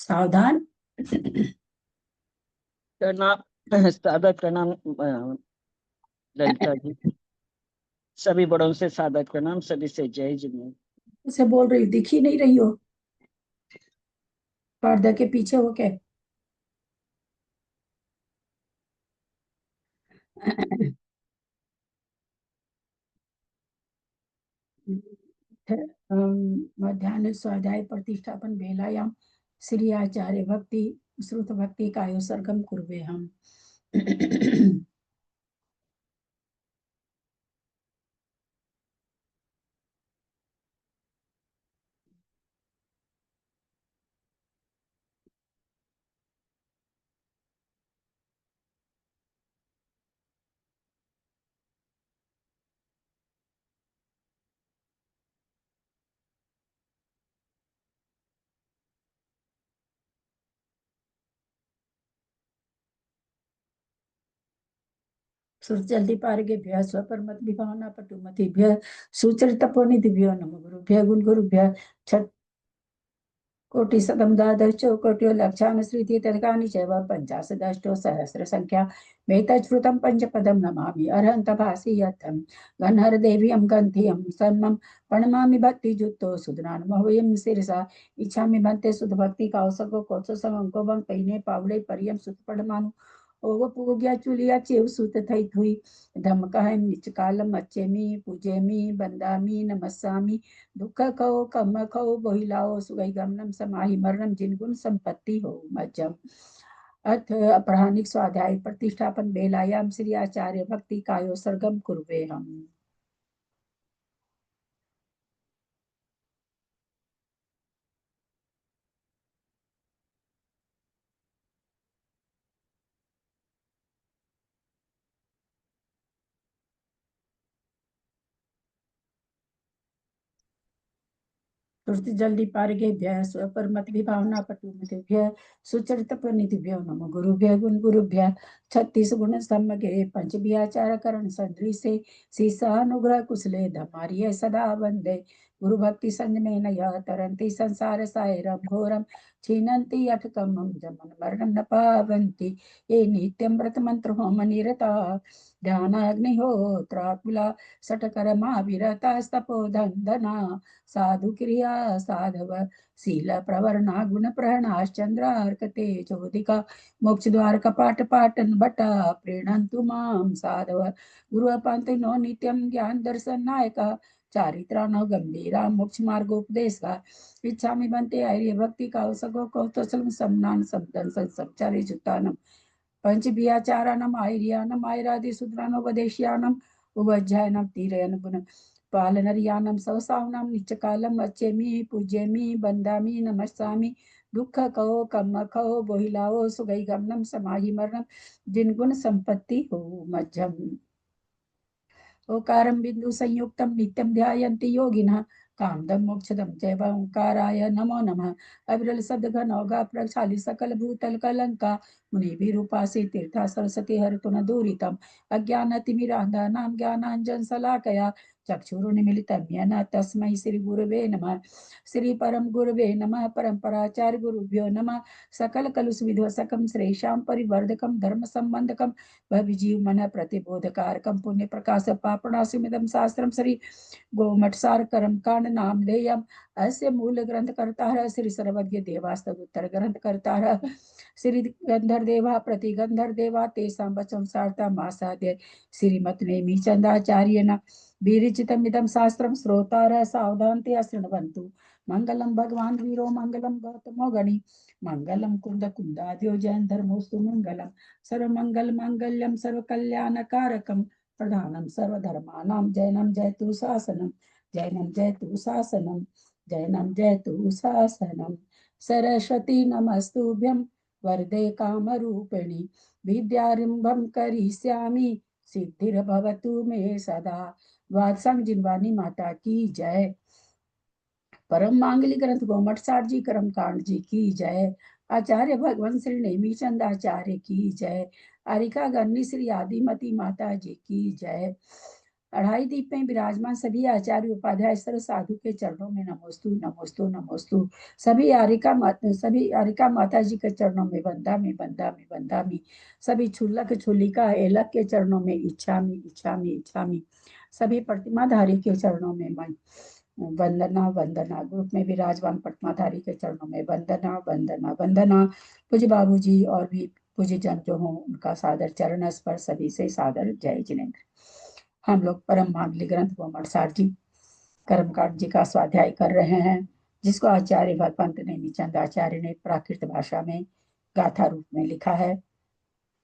सावधान। प्रणाम सादर प्रणाम ललिता जी। सभी बड़ों से सादर प्रणाम, सभी से जय जिनेन्द्र। उसे बोल रही, दिख ही नहीं रही हो पर्दे के पीछे हो के। मध्यान्ह स्वाध्याय प्रतिष्ठापन बेलायाम श्री आचार्य भक्ति श्रुत भक्ति कायो सर्गम कुर्वे हम। जल्दी पारगेभ्यः स्वपरमत विभावना पटुमतिभ्यः सुचरितपोनिधिभ्यो नमो गुरुभ्यः गुण गुरुभ्यः छठ कोटि सदम द्वादशो कोटियो लक्षान श्रीति तदकानि चैव पंचाशदष्टो सहस्र संख्या वेतच्छ्रुतं पंचपदं नमामि अरहन्त भासि यत्थं गन्धर देवीयं गन्धियं सन्मं प्रणमामि भक्तियुक्तो सुधनानुमह्वयं शिरसा इच्छामि भन्ते सुध भक्ति कौसको कोसो समं को बं पहिने पावड़े परियम सुत पढ़मानु ओगो पूग्या चुलिया चेव सुत थई थुई धम कहम निच कालम अच्छेमी पूजेमी बंदामी नमस्सामी दुख कहो कम कहो बहिलाओ सुगई गमनम समाहि मरणम जिनगुण संपत्ति हो मज्जम। अथ अपराह्निक स्वाध्याय प्रतिष्ठापन बेलायाम श्री आचार्य भक्ति कायो सर्गम कुर्वे हम। तुरति जल्दी पारगेभ्यः स्वपरमत विभावना पटुमतेभ्यः सुचरित प्रणितिभ्यो नमो गुरुभ्यः गुण गुरुभ्यः 36 गुण सम्मगे पंच विचार करण सदृशे शीर्षानुग्रह कुशले धमार्य सदा वंदे गुरु भक्ति संग में नया तरंती संसार सायरम घोरम छीनंती अठकमं जमन मरणं न पावन्ति ये नित्यं व्रत मंत्र होम निरता ध्यानाग्निहोत्राकुला सटकरमा विरता स्तपोधन्दना साधु क्रिया साधव शील प्रवर्णा गुण प्रहणाश्चंद्रार्कते चोदिका मोक्ष द्वार कपाट पाटन बटा प्रीणन्तु मां साधव गुरु पंथ नो नित्यम ज्ञान दर्शन नायका चारित्रा न गंभीरा मोक्ष मार्गोपदेश का इच्छा में बनते आर्य भक्ति का सगो कौतसलम सम्मान समदन संचारी जुतानम पंच बियाचारानम आर्यानम आयरादि सुद्रानोपदेश्यानम उभज्जायनम तीरयन गुण पालनरियानम सवसावनम नित्यकालम अच्छेमी पूज्यमी बंदामी नमस्सामी दुख कहो कम कहो बोहिलाओ सुगई गमनम समाहि मरणम जिन गुण संपत्ति हो मध्यम। ओकारं बिंदु संयुक्तं नित्यं ध्यायन्ति योगिनः कामदं मोक्षदं चैव ओंकाराय नमो नमः। अविरल शब्द घन औगा प्रक्षाली सकल भूतल कलंका मुनिभिरूपासी तीर्था सरस्वती हरतु न दूरितम् अज्ञानतिमिरान्धानां ज्ञानाञ्जन शलाकया चक्षुरुन्मीलितं येन तस्मै श्री गुरवे नमः। श्री परम गुरवे नमः। परम्पराचार्य गुरुभ्यो नमः। सकल कलुष विध्वसकं श्रेषां परिवर्धकं धर्म संबंधकं भविजीव मन प्रतिबोधकारकं पुण्य प्रकाश पापणासिमिदं शास्त्रम श्री गोमठ सार कर्म कांड नामधेयम। अस्य मूल ग्रंथ करता है श्री सर्वज्ञ देवास्तव उत्तर ग्रंथ करता है श्री गंधर देवा प्रति गंधर देवा तेषां वचन सार्था मासाद्य श्रीमत नेमि चंदाचार्य न विरचितमिदं शास्त्रम श्रोतारः सावधानतया शृण्वन्तु। मंगलम भगवान वीरो मंगलम गौतमो गणि मंगलम कुंद कुंदाद्यो जैन धर्मोस्तु मंगलम सर्वमंगल मांगल्यम सर्वकल्याणकारकम प्रधानम सर्वधर्मानां जैनम जयतु शासनम जैनम जयतु शासनम जैनम जयतु शासनम। सरस्वती नमस्तुभ्यं वरदे कामरूपिणि विद्यारंभं करिष्यामि सिद्धिर्भवतु मे सदा। वात्संग जिनवानी माता की जय। परम मांगलिक ग्रंथ गोमठ सार जी कर्म कांड जी की जय। आचार्य भगवान श्री नेमी चंद आचार्य की जय। अरिका गन्नी श्री आदिमती माता जी की जय। अढ़ाई दीप में विराजमान सभी आचार्य उपाध्याय सर्व साधु के चरणों में नमोस्तु नमोस्तु नमोस्तु। सभी यारिका माता जी के चरणों में बंदामी बंदामी बंदामी। सभी छुल्लक छुल्लिका एलक के चरणों में इच्छामी इच्छामी इच्छामी। सभी प्रतिमाधारी के चरणों में मैं वंदना वंदना। ग्रुप में विराजमान प्रतिमाधारी के चरणों में वंदना वंदना वंदना। पूज्य बाबू जी और भी पूज्य जन जो हों उनका सादर चरण स्पर्श, सभी से सादर जय जिनेन्द्र। हम लोग परम मांगलिक ग्रंथ बोमड़सार जी कर्मकांड जी का स्वाध्याय कर रहे हैं, जिसको आचार्य भगवंत नेमीचंद आचार्य ने प्राकृत भाषा में गाथा रूप में लिखा है।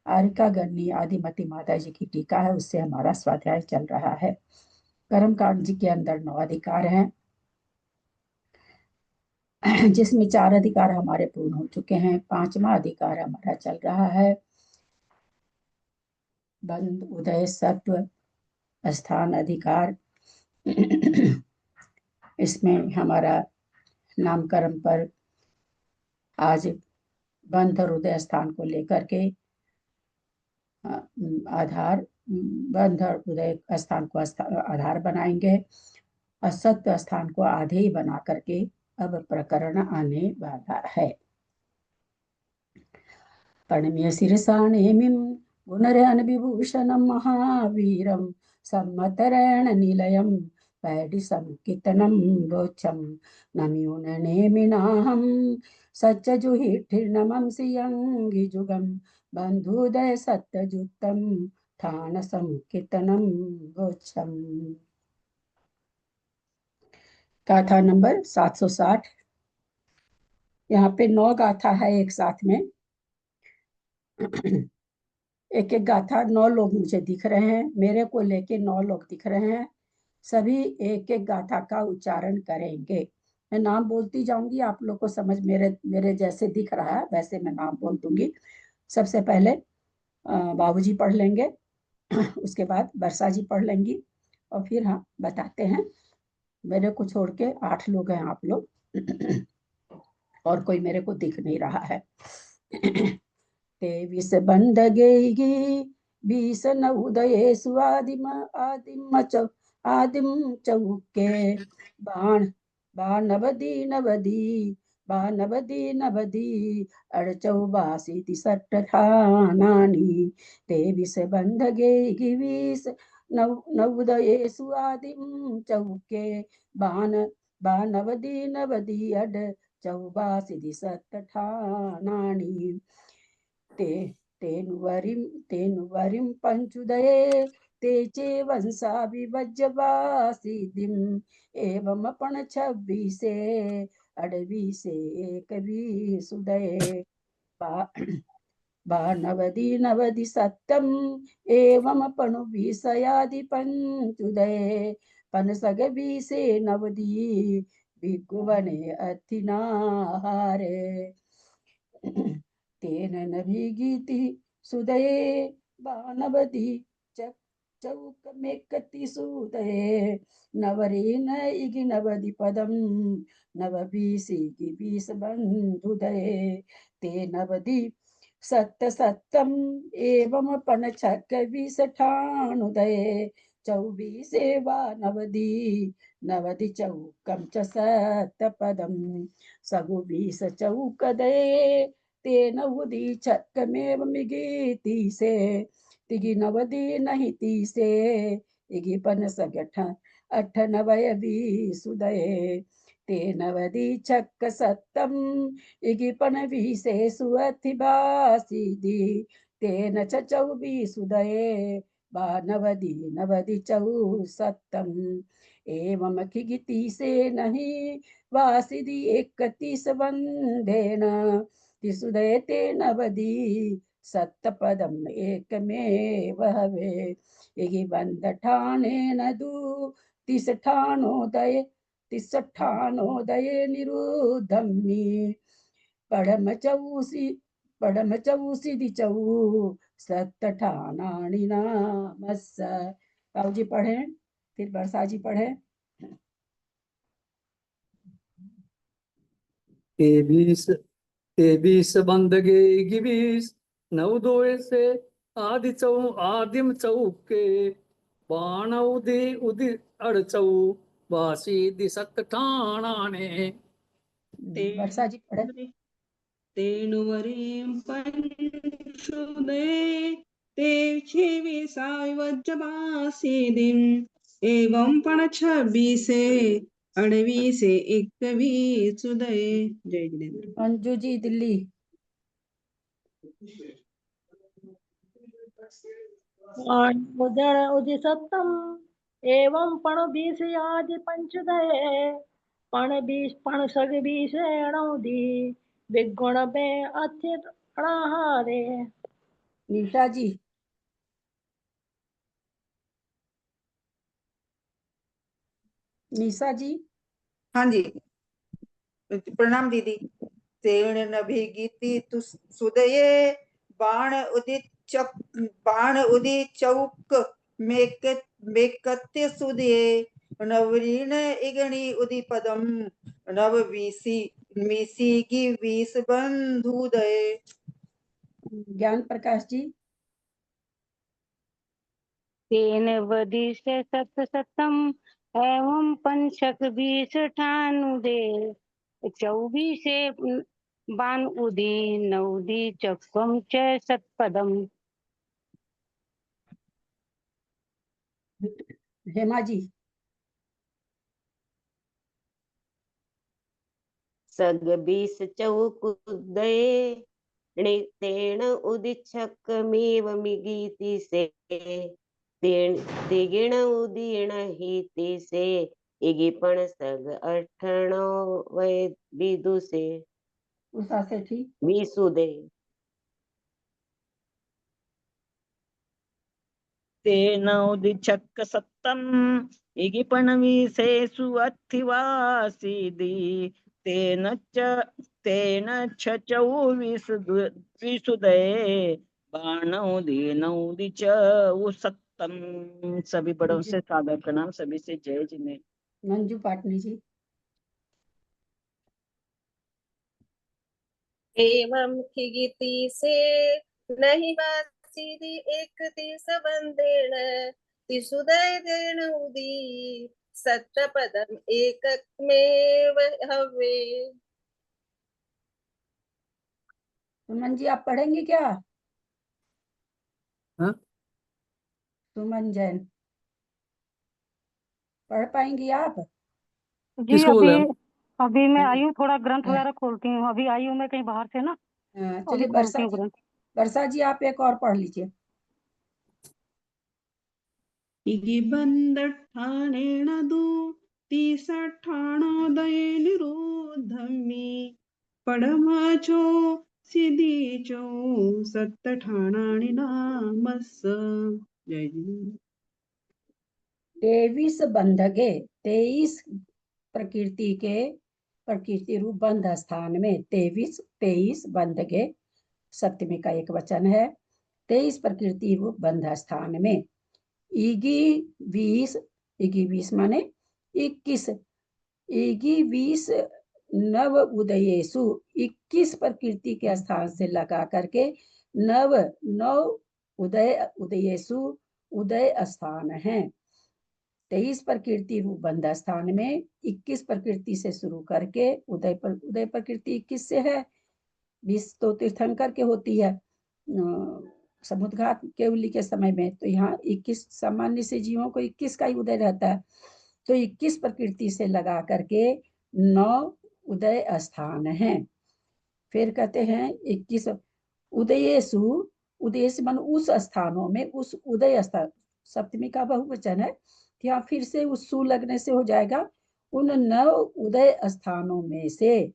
आरिका गन्नी आदिमती माता जी की टीका है, उससे हमारा स्वाध्याय चल रहा है। कर्मकांड जी के अंदर 9 अधिकार हैं, जिसमें 4 अधिकार हमारे पूर्ण हो चुके हैं। 5वां अधिकार हमारा चल रहा है। बंद उदय सत्व स्थान अधिकार। इसमें हमारा नामकरण पर आज बंध और उदय स्थान को लेकर के आधार, बंध और उदय स्थान को आधार बनाएंगे। असत्य स्थान को आधे ही बना करके अब प्रकरण आने वाला है। प्रणम्य शिरसा नेमिं गुणरहन विभूषणं महावीरं सम्मतरेण निलयं पैडि संकीर्तनं बोच्छं नम्यून नेमिनाहं सच्चजुहिठिर्नमं सियंगिजुगं बन्धुदय सत्यजुत्तं ठान संकीर्तनं बोच्छम्। गाथा नंबर 760। यहाँ पे 9 गाथा है एक साथ में। एक एक गाथा 9 लोग मुझे दिख रहे हैं, मेरे को लेके 9 लोग दिख रहे हैं। सभी एक एक गाथा का उच्चारण करेंगे। मैं नाम बोलती जाऊंगी, आप लोग को समझ मेरे जैसे दिख रहा है वैसे मैं नाम बोल दूंगी। सबसे पहले बाबूजी पढ़ लेंगे, उसके बाद वर्षा जी पढ़ लेंगी, और फिर हाँ बताते हैं। मेरे को छोड़ के 8 लोग हैं आप लोग, और कोई मेरे को दिख नहीं रहा है। तेविस बंध गेगी 20 उदये सुआदिम आदिम चौके बाण बानवदी नवदी बानवदी नवदी अड़चौबासी 63 ठानानी। तेविस बंध गेगी 20 नवोदये सुआदिम चौके बान बानवदी नवदी अड चौबासी 63 ठानानी। तेनुवरिं पंचुदये तेचे वंशा विभज्यवासिदिम एवं पण 26 अड़बीसे एक सुदये नवदी नवदी सत्यम एवं पणु 20 पंचुदये पन सग 20 नवदी भिगुवने अथिनाहारे। तेन नभिगीति सुदये बानवदी चौक में कति सुदये नवरीन इगि नवदि पदम नवबीसी 20 बंधुदये ते नवदि सत्यम एवं पण 26 ठानुदये 24 वा नवदी नवदि चौकम च सत्यपदम सगु 20 चौकदये तेन उदी छक्कमेव मिगीति से तिगी नवदी नहीं तीसे इगी पन सगठ 8 नवय 20 सुदये ते नवदी छक्क सत्तम इगी पन 20 सुअथि बासी दी तेन 24 सुदये बा नवदी नवदी चौ सत्तम एवं किगिति से नहीं वासिदी 31 बंधेन तिसुदये ते नवदी सत्तपदम एक में वहवे इगी बंध ठाने नदु 30 ठानोदय 30 ठानोदये निरुद्धम्मि पड़म चौसी दिचौ सत्त ठानानि नामस्स। बाबू जी पढ़े, फिर वर्षा जी पढ़े। तेबीस बंदगे 21 नवदोए से आदिम चौके बाण उदी उदी अड़चौ बासी दिसत ठाणाने। वर्षा जी पढ़े। तेणुवरीं पंशुदे तेवछे विसावज्जबासीदिम एवं पण 26 28 21 उदय। जय जिनेन्द्र। अंजू जी दिल्ली। उदर उदिसत्तम एवं पण 20 आदि पंचदय पण 20 पण सग 20 अणौदी विगुण बे अथित अणाहारे। निशा जी। निशा जी। हाँ जी, प्रणाम दीदी। तेण नभिगीति सुदये बाण उदित चौक मेकत्य सुदये नवरीण इगणी उदिपदम नव मीसी 20 बंधुदय। ज्ञान प्रकाश जी। तेन वदिष्य सत सतम एवं पंचक 20 ठानुदे 24 बान उदी नवदी चक्कम च सतपदम। हेमा जी। सग 20 चौकुदये तेण उदिच्छकमेव मिगीति से तिगिण उदीण हिति से इगिपण सग 98 वै विदु से उषा सेठी। विसुदे। तेन उदिच्छक सत्तम इगिपण विशेषु अथिवासीदि तेन छ 24 द्विसुदये बाणौदी नौदी च सत्तम। सभी बड़ों से सादर प्रणाम, सभी से जय जिने। मंजू पाटनी जी। एवं खिगिति से नहीं बासीदी एक तिस बंदेण तिसुदय देण उदी सत्रपदम एकमेव हवे। सुमन जी आप पढ़ेंगे क्या? हाँ? सुमन जैन पढ़ पाएंगी आप? जी किसको बोल रहे अभी हो? अभी मैं आई हूँ, थोड़ा ग्रंथ वगैरह खोलती हूँ। अभी आई हूँ मैं कहीं बाहर से ना, चलिए अभी खोलती हूँ ग्रंथ। वर्षा जी आप एक और पढ़ लीजिए। इगे बंद ठाणेण दो 30 ठाणोदये निरोधमी पडमाचो सिद्धीचो 7 ठाणानि नामस्स। जय जिनेन्द्र। 23 बंधगे 23 प्रकृति रूप बंध स्थान में 23 बंधगे सप्तमी का एक वचन है। 23 प्रकृति रूप बंध स्थान में इगी 20 माने 21 इगी 20 नव उदयेशु 21 प्रकृति के स्थान से लगा करके नौ उदयेशु उदय स्थान है। 23 प्रकृति रूप बंध स्थान में 21 प्रकृति से शुरू करके उदय प्रकृति 21 से है। 20 तो तीर्थंकर के होती है समुद्घात केवली के समय में, तो यहाँ 21 सामान्य से जीवों को 21 का ही उदय रहता है। तो 21 प्रकृति से लगा करके 9 उदय स्थान हैं। फिर कहते हैं 21 उदयेशु उदयेश मन उस स्थानों में, उस उदय स्थान सप्तमी का बहुवचन है, यहाँ फिर से उस सु लगने से हो जाएगा। उन 9 उदय स्थानों में से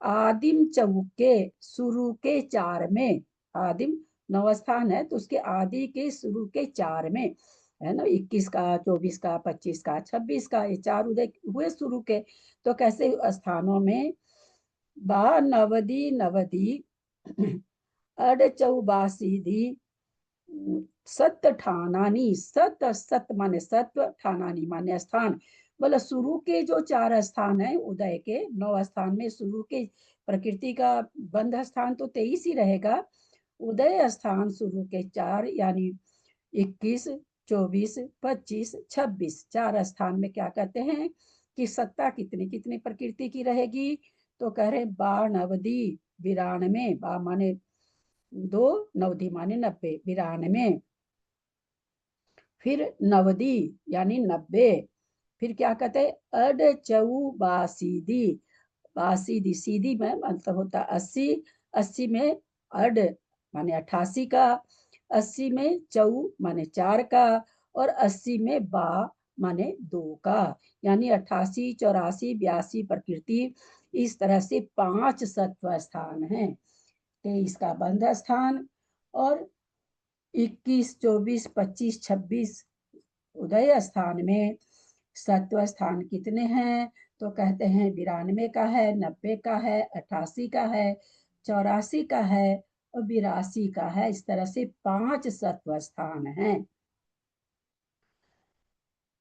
आदिम चौके शुरू के 4 में, आदिम 9 स्थान है तो उसके आदि के शुरू के 4 में है ना, 21 का 24 का 25 का 26 का ये 4 उदय हुए शुरू के। तो कैसे स्थानों में बा नवदी अड चौबासीधी सत ठानानी सत माने सत्व ठानानी माने स्थान, बोला शुरू के जो 4 स्थान है उदय के 9 स्थान में शुरू के प्रकृति का बंध स्थान तो 23 ही रहेगा। उदय स्थान शुरू के 4 यानी 21 24, 25, 26 4 स्थान में क्या कहते हैं कि सत्ता कितनी कितनी प्रकृति की रहेगी। तो कह रहे बा नवदी 92, बा माने 2, नवदी माने 90, 92। फिर नवदी यानी 90। फिर क्या कहते हैं अड चऊ बासीदी, बासीदी सीधी में मतलब होता 80, 80 में अड माने 88 का, 80 में चऊ माने 4 का, और 80 में बा माने 2 का, यानी 88, 84, 82 प्रकृति। इस तरह से 5 सत्व स्थान हैं। 23 का बंध स्थान, और 21, 24, 25, 26 उदय स्थान में सत्व स्थान कितने हैं। तो कहते हैं 92 का है, 90 का है, 88 का है, 84 का है और 82 का है। इस तरह से 5 सत्व स्थान हैं।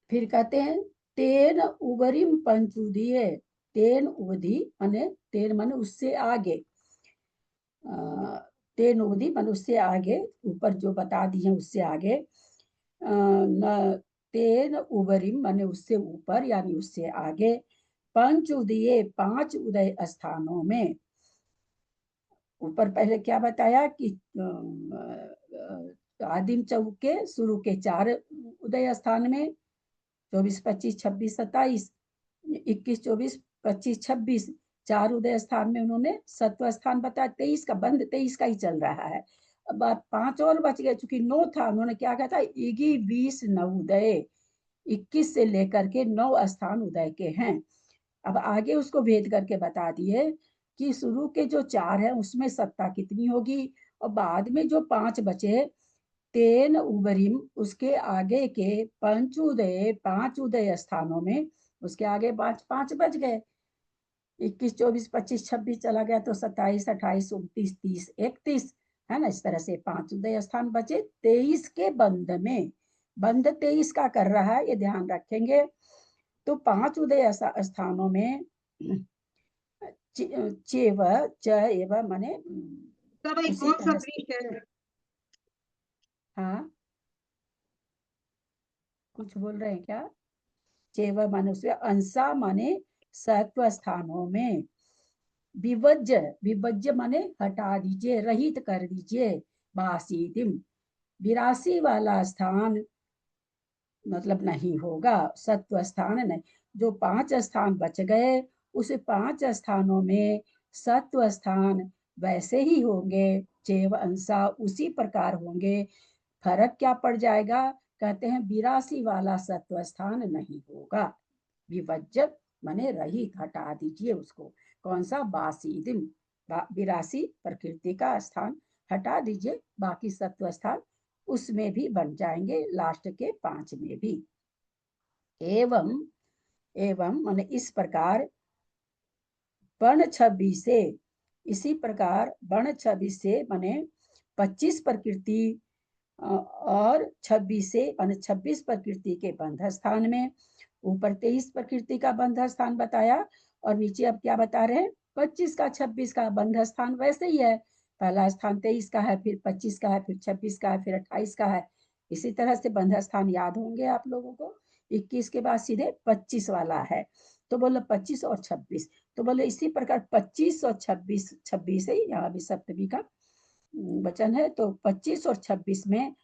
फिर कहते हैं तेन उबरिम पंचुदीय, तेन उवधि माने तेन माने उससे आगे, तेन उवधि माने उससे आगे, ऊपर जो बता दिए उससे आगे, न तेन उबरिम माने उससे ऊपर यानी उससे आगे, पंच उदय 5 उदय स्थानों में। ऊपर पहले क्या बताया कि आदिम चौक के शुरू के 4 उदय स्थान में 24, 25, 26, 27, 21, 24, 25, 26 4 उदय स्थान में उन्होंने सत्व स्थान बताया। 23 का बंद 23 का ही चल रहा है। अब 5 और बच गए, चूंकि 9 था, उन्होंने क्या कहा था इगी 20 नवोदय, 21 से लेकर के 9 स्थान उदय के हैं। अब आगे उसको भेद करके बता दिए कि शुरू के जो 4 है उसमें सत्ता कितनी होगी, और बाद में जो 5 बचे तेन उबरिम उसके आगे के पंचोदय 5 उदय स्थानों में, उसके आगे 5 बच गए। 21, 24, 25, 26 चला गया तो 27, 28, 29, 30, 31 है ना। इस तरह से 5 उदय स्थान बचे 23 के बंध में। बंध 23 का कर रहा है, ये ध्यान रखेंगे। तो 5 उदय स्थानों में चेव च एव माने उसी तरह से, हाँ कुछ बोल रहे हैं क्या। चेव माने उसमें अंसा माने सत्व स्थानों में, विभज्य विभज्य माने हटा दीजिए, रहित कर दीजिए। बासीदिम 82 वाला स्थान मतलब नहीं होगा, सत्व स्थान नहीं। जो 5 स्थान बच गए उस 5 स्थानों में सत्व स्थान वैसे ही होंगे, चेव अंसा उसी प्रकार होंगे। फर्क क्या पड़ जाएगा, कहते हैं 82 वाला सत्व स्थान नहीं होगा। विभज्य माने रहित, हटा दीजिए उसको। कौन सा, बासीदिम 82 प्रकृति का स्थान हटा दीजिए, बाकी सत्व स्थान उसमें भी बन जाएंगे, लास्ट के 5 में भी। एवं एवं माने इस प्रकार वर्ण 26 से, इसी प्रकार वर्ण 26 से माने 25 प्रकृति और 26 से माने 26 प्रकृति के बंध स्थान में। ऊपर 23 प्रकृति का बंध स्थान बताया, और नीचे अब क्या बता रहे हैं 25 का 26 का बंध स्थान वैसे ही है। पहला स्थान 23 का है, फिर 25 का है, फिर 26 का है, फिर 28 का है। इसी तरह से बंध स्थान याद होंगे आप लोगों को। 21 के बाद सीधे 25 वाला है, तो बोलो 25 और 26, तो बोले इसी प्रकार 25 और 26, 26 है यहाँ भी सप्तमी का वचन है। तो 25 और 26 में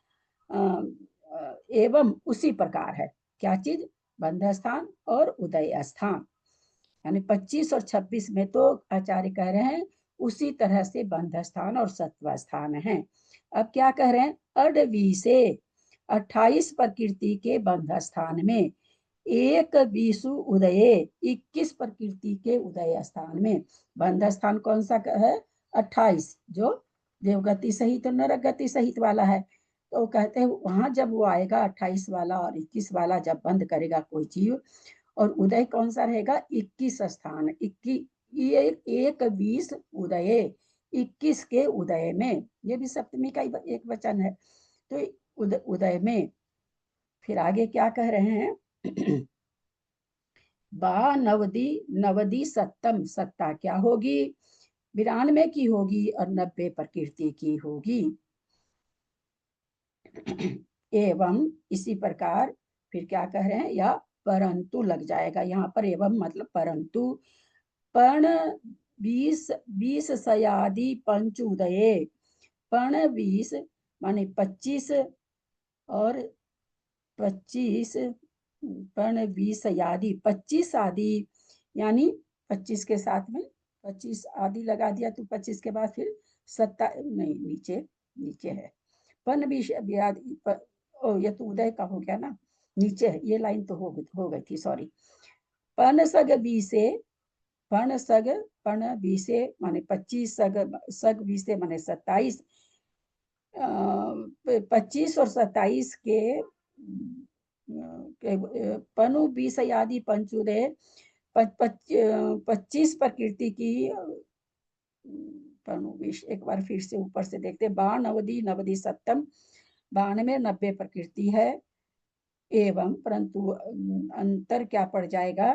एवं उसी प्रकार है, क्या चीज, बंध स्थान और उदय स्थान। यानी 25 और 26 में तो आचार्य कह रहे हैं उसी तरह से बंध स्थान और सत्व स्थान है। अब क्या कह रहे हैं, अडवी से 28 प्रकृति के बंध स्थान में, 21 उदय 21 प्रकृति के उदय स्थान में। बंध स्थान कौन सा है, 28, जो देवगति सहित और नरक गति सहित वाला है। तो कहते हैं वहां जब वो आएगा 28 वाला और 21 वाला जब बंद करेगा कोई जीव, और उदय कौन सा रहेगा, 21 स्थान, 21 उदय 21 के उदय में, ये भी सप्तमी का एक वचन है। तो उदय में फिर आगे क्या कह रहे हैं बा नवदी, नवदी सत्तम, सत्ता क्या होगी, 92 की होगी और 90 प्रकृति की होगी। एवं इसी प्रकार, फिर क्या कह रहे हैं, या परंतु लग जाएगा यहाँ पर, एवं मतलब परंतु, पण 20 सयादि पंच उदये, पण 20 माने 25 और 25, पण 20 आदि 25 आदि, यानी 25 के साथ में 25 आदि लगा दिया तो 25 के बाद फिर 27, नहीं नीचे नीचे है, पण 20 आदि, ओ ये तो उदय का हो गया ना, नीचे है, ये लाइन तो हो गई थी, सॉरी। पण सग 20, पण सग, पण 20 माने 25, सग 20 माने 27, 25 और 27 के पनु 20 आदि पंचुदय, 25 प्रकृति की, पनु 20, एक बार फिर से ऊपर से देखते, 92 नवदी नवदी सप्तम, 92 90 प्रकृति है, एवं परंतु अंतर क्या पड़ जाएगा,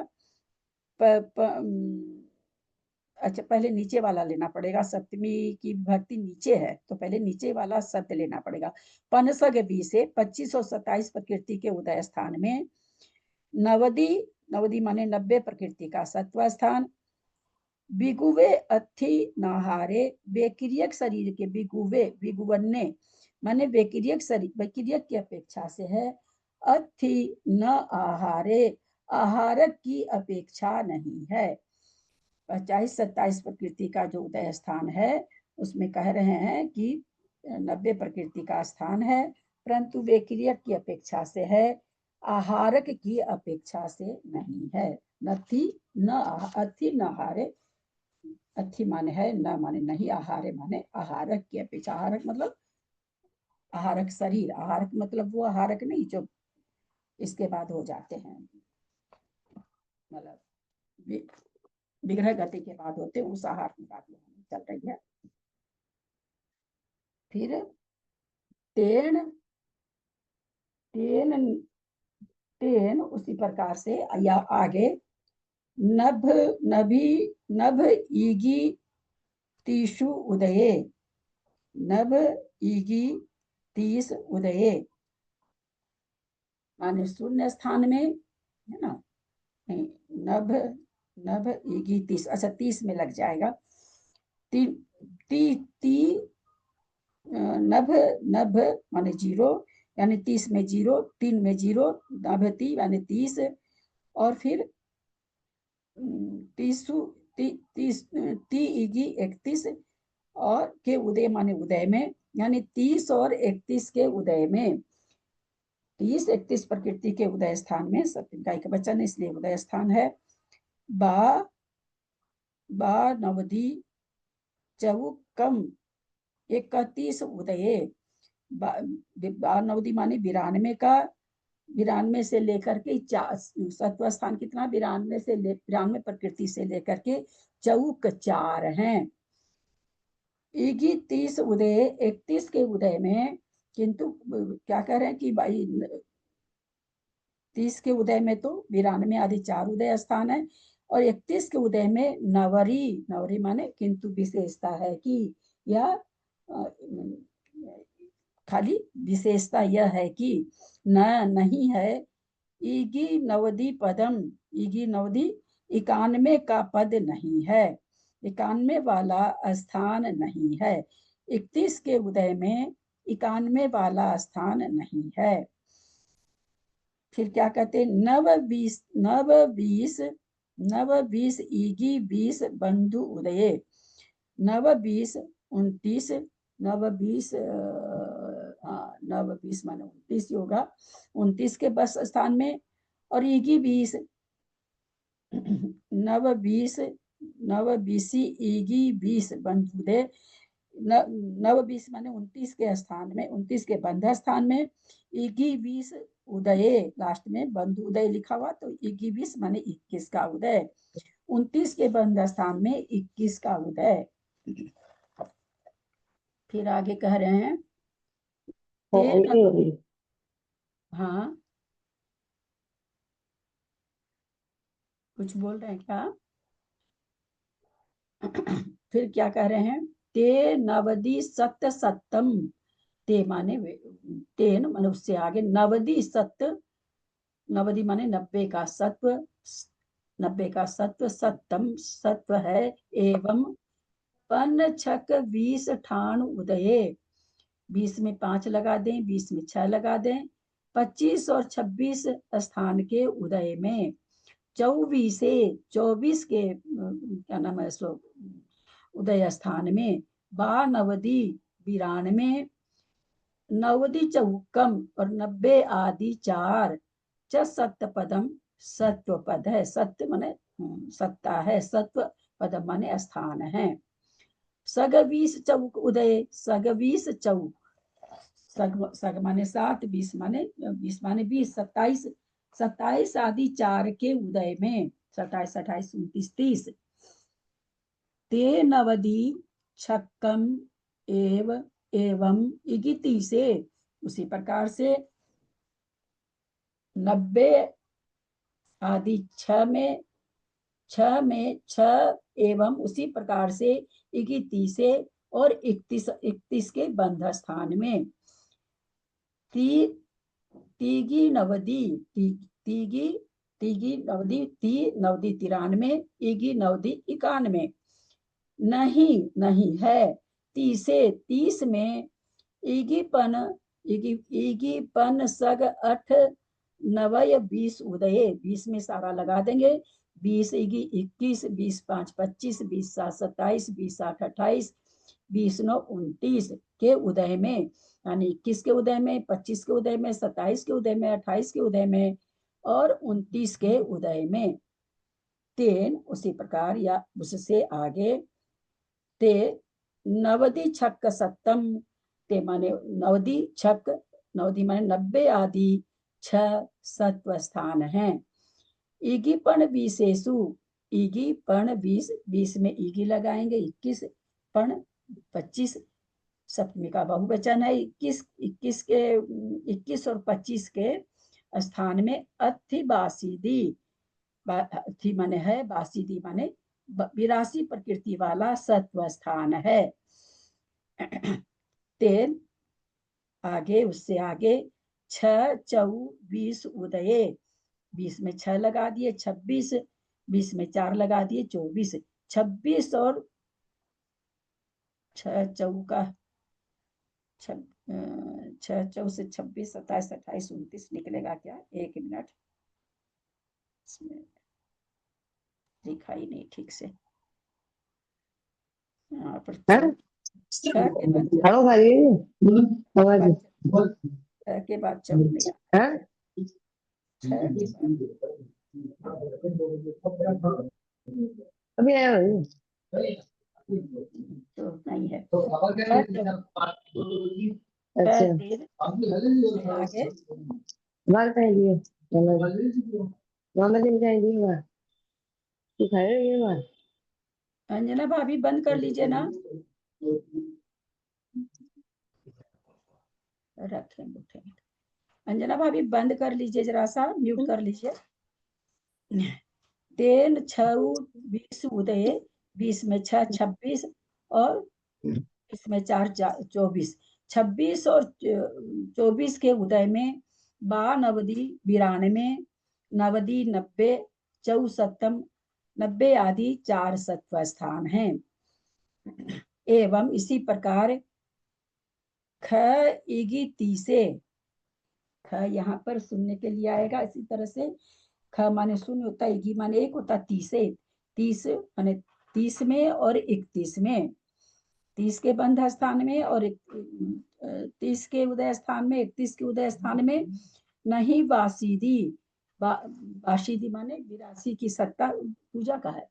अच्छा पहले नीचे वाला लेना पड़ेगा, सप्तमी की विभक्ति नीचे है तो पहले नीचे वाला शब्द लेना पड़ेगा। पनसग 20 से 25 और 27 प्रकृति के उदय स्थान में, नवदी, नवदी माने 90 प्रकृति का सत्व स्थान, बिगुवे अथि नहारे, बेक्रियक शरीर के, बिगुवे बिगुवन्ने माने बेक्रियक शरीर, बेक्रियक की अपेक्षा से है, अथि न आहारे, आहारक की अपेक्षा नहीं है। 25-27 प्रकृति का जो उदय स्थान है उसमें कह रहे हैं कि 90 प्रकृति का स्थान है, परंतु वे क्रियक की अपेक्षा से है, आहारक की अपेक्षा से नहीं है। नथि न अथि न हारे, अथि माने है, न माने नहीं, आहारे माने आहारक की अपेक्षा, आहारक मतलब आहारक शरीर, आहारक मतलब वो आहारक नहीं जो इसके बाद हो जाते हैं, मतलब विग्रह गति के बाद होते, उस आहार की बात चल रही है। फिर तेन तेन तेन उसी प्रकार से या आगे, नभ नभी नभ ईगी तीसु उदये, नभ ईगी 30 उदये माने शून्य स्थान में है ना, नभ नभ ईगी 30, अच्छा 30 में लग जाएगा, ती ती ती नभ नभ माने 0, यानी 30 में 0, 3 में 0, नभती यानी 30, और फिर 30 ती इगी 31 और के उदय माने उदय में, यानी 30 और 31 के उदय में, 30-31 प्रकृति के उदय स्थान में, सप्तमी का वचन इसलिए उदय स्थान है। बा नवदी चौकम 31 उदये, नवदी माने 92 का, 92 से लेकर के सत्व स्थान कितना, 92 से 92 प्रकृति से लेकर के चौक 4 हैं। इगी 30 उदय 31 के उदय में, किंतु क्या कह रहे हैं कि भाई 30 के उदय में तो 92 आदि 4 उदय स्थान है, और 31 के उदय में नवरी, नवरी माने किंतु विशेषता है कि, यह खाली विशेषता यह है कि न नहीं है, ईगी नवदी पदम, ईगी नवदी 91 का पद नहीं है, 91 वाला स्थान नहीं है, 31 के उदय में 91 वाला स्थान नहीं है। फिर क्या कहते, नव बीस ईगी 20 बंधु उदये, नव 20 29, नव 20 नव 20 माने 29 होगा, 29 के बस स्थान में, और ईगी 20 नव 20 ईगी 20 बंधुदय, नव 20 माने 29 के स्थान में, 29 के बंध स्थान में, ईगी 20 उदय, लास्ट में बंधु उदय लिखा हुआ तो ईगी 20 माने 21 का उदय, 29 के बंध स्थान में 21 का उदय। फिर आगे कह रहे हैं, हाँ कुछ बोल रहे हैं क्या? फिर क्या कह रहे हैं, ते नवदी सत्य सप्तम ते माने तेन माने उससे आगे नवदी सत्य, नवदी माने 90 का सत्व, 90 का सत्व, सत्तम सत्व है, एवं पन छक 20 ठान उदये, 20 में 5 लगा दें, 20 में 6 लगा दें, 25 और 26 स्थान के उदय में, 24 के क्या नाम है सो उदय स्थान में, 92 92 नवदी चौकम और 90 आदि 4 च सत्य पदम, सत्व पद है, सत्य माने सत्ता है, सत्व पदम माने स्थान है। सग 20 चौक उदय, सग 20 चौक, सग माने 7, 20 माने 20, 27 27 आदि 4 के उदय में, 27 28 29 30, ते नवदी छक्कम एवं इगिति से, उसी प्रकार से 90 आदि 6 में 6 एवं उसी प्रकार से 31 से और 31 के बंध स्थान में, तीगी नवदी नवदी 93, इगी नवदी 91, नहीं है 30 में, इगी पन सग 8 9 20 उदय, 20 में सारा लगा देंगे, 20 इगी 21, 20 5 25, 20 7 27, 20 8 28, 20 9 29 के उदय में, यानी 21 के उदय में, 25 के उदय में, 27 के उदय में, 28 के उदय में और 29 के उदय में, तेन उसी प्रकार या उससे आगे, ते नवदी छक सत्तम, ते माने नवदी छक, नवदी माने 90 आदि 6 सत्व स्थान हैं। ईगी पण 20, ईगी पण 20 में ईगी लगाएंगे, 21 पण 25, सप्तमी का बहुवचन है, 21 और 25 के स्थान में अथि बासीदी, अथि माने है, बासीदी माने 82 प्रकृति वाला सत्व स्थान है। तेन आगे उससे आगे 6 24 उदय, 20 में 6 लगा दिए, 26, 20 में 4 लगा दिए, 24, 26 और 6 चौका 6 चौ से 26 27 28 29 निकलेगा क्या? 1 मिनट, इसमें दिखाई नहीं ठीक से, यहाँ पर 6 के बाद चौक नहीं आता, 6 के बाद अभी आया तो नहीं है, अच्छा आगे बाल कहीं दिए मामा दिन कहीं दिए बाल खाए ये बाल। अंजना भाभी बंद कर लीजिए ना, रखें उठें, अंजना भाभी बंद कर लीजिए, जरा सा म्यूट कर लीजिए। तेन 6 20 उदय, 20 में 6 26 और इसमें 4 24, 26 और 24 के उदय में 92 92 नवदी 90 चौसत्तम 90 आदि 4 सत्व स्थान हैं। एवं इसी प्रकार ख इगी तीसे, ख यहाँ पर सुनने के लिए आएगा, इसी तरह से ख माने शून्य होता है, इगी माने 1 होता है, 30 माने 30 में और 31 में, 30 के बंध स्थान में और 30 के उदय स्थान में, 31 के उदय स्थान में नहीं वासीदी, वासीदी माने 82 की सत्ता पूजा का है,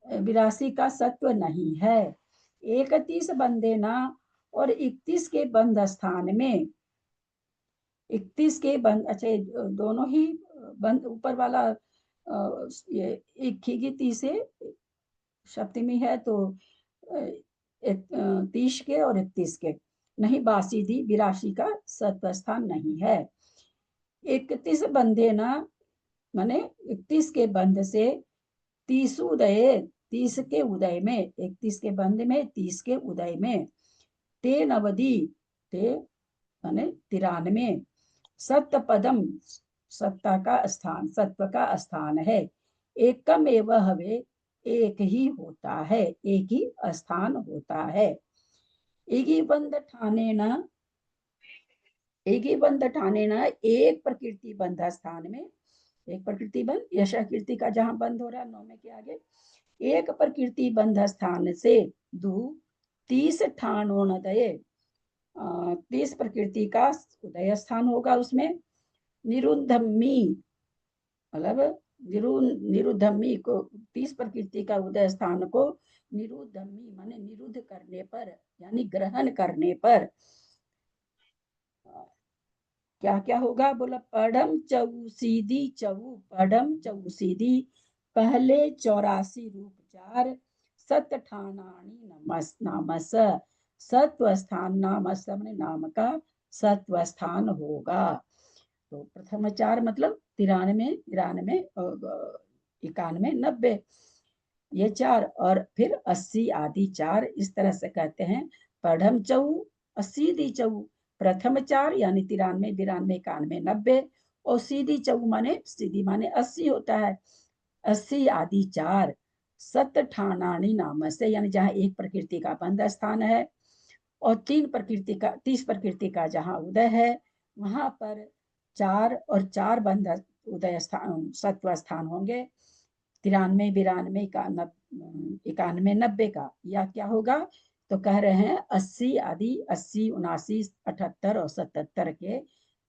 82 का सत्व नहीं है। 31 बंधे ना और 31 के बंध स्थान में, 31 के बंध, अच्छा दोनों ही बंध, ऊपर वाला ये 31 से सप्तमी है तो 30 के और 31 के नहीं, बासीदी 82 का सत्व स्थान नहीं है। 31 बंधे ना माने 31 के बंध से 30 उदय, 30 के उदय में, 31 के बंध में 30 के उदय में, ते थे माने 93। सत्य पदम, सत्ता का स्थान, सत्व का स्थान है। एकम एव हवे, एक ही होता है, एक ही स्थान होता है। इगी बंध ठाने न, एक प्रकृति बंध स्थान में, एक प्रकृति बंध यशा कीर्ति का जहां बंध हो रहा है 9 में के आगे, एक प्रकृति बंध स्थान से दू 30 ठाणोदय, 30 प्रकृति का उदय स्थान होगा उसमें। निरुद्धमी मतलब निरुद्धमी को 30 प्रकृति का उदय स्थान को निरुद्धमी माने निरुद्ध करने पर, यानी ग्रहण करने पर क्या क्या होगा बोला। पढ़म चऊ सीधी चऊ, पढ़म चऊ सीधी पहले 84 रूप 4, सत ठाणानी नमस नामस, सत्व स्थान नामस माने नाम का सत्व स्थान होगा। तो प्रथम 4 मतलब 93, 93, 91, 90 ये 4, और फिर 80 आदि 4, इस तरह से कहते हैं। पढ़म चऊ 80 दी चऊ, प्रथम 4 यानी 93, 92, 91, 90, और सीधी चऊ माने सीधी माने 80 होता है। 80 आदि 4 सत ठाणानी नाम से, यानी जहाँ एक प्रकृति का बंध स्थान है और 30 प्रकृति का जहाँ उदय है, वहां पर 4 और 4 बंध उदय स्थान सत्व स्थान होंगे। 93, 92, 91, 90 का, या क्या होगा तो कह रहे हैं 80 आदि 80, 79, 78 और 77 के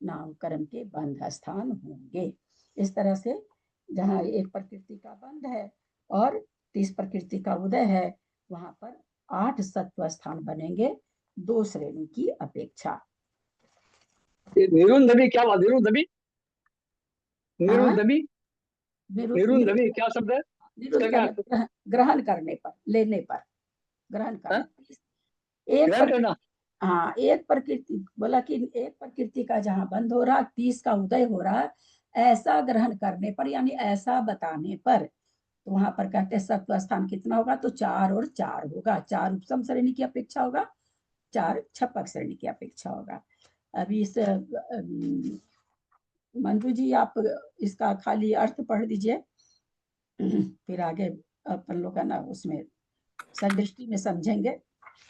नामकरण के बंध स्थान होंगे। इस तरह से जहाँ एक प्रकृति का बंध है और 30 प्रकृति का उदय है, वहां पर 8 सत्व स्थान बनेंगे 2 श्रेणी की अपेक्षा। निरुंधवी क्या बात, निरुंधवी, निरुंधवी, निरुंधवी क्या शब्द है? ग्रहण करने पर, लेने पर, ग्रहण करने पर। हाँ, एक प्रकृति बोला कि एक प्रकृति का जहाँ बंध हो रहा, 30 का उदय हो रहा, ऐसा ग्रहण करने पर यानी ऐसा बताने पर, तो वहां पर कहते हैं सत्व स्थान कितना होगा तो 4 और 4 होगा। 4 उपसम श्रेणी की अपेक्षा होगा, 4 छपक श्रेणी की अपेक्षा होगा। अभी इस मंजू जी आप इसका खाली अर्थ पढ़ दीजिए, फिर आगे अपन लोग ना उसमें संदृष्टि में समझेंगे,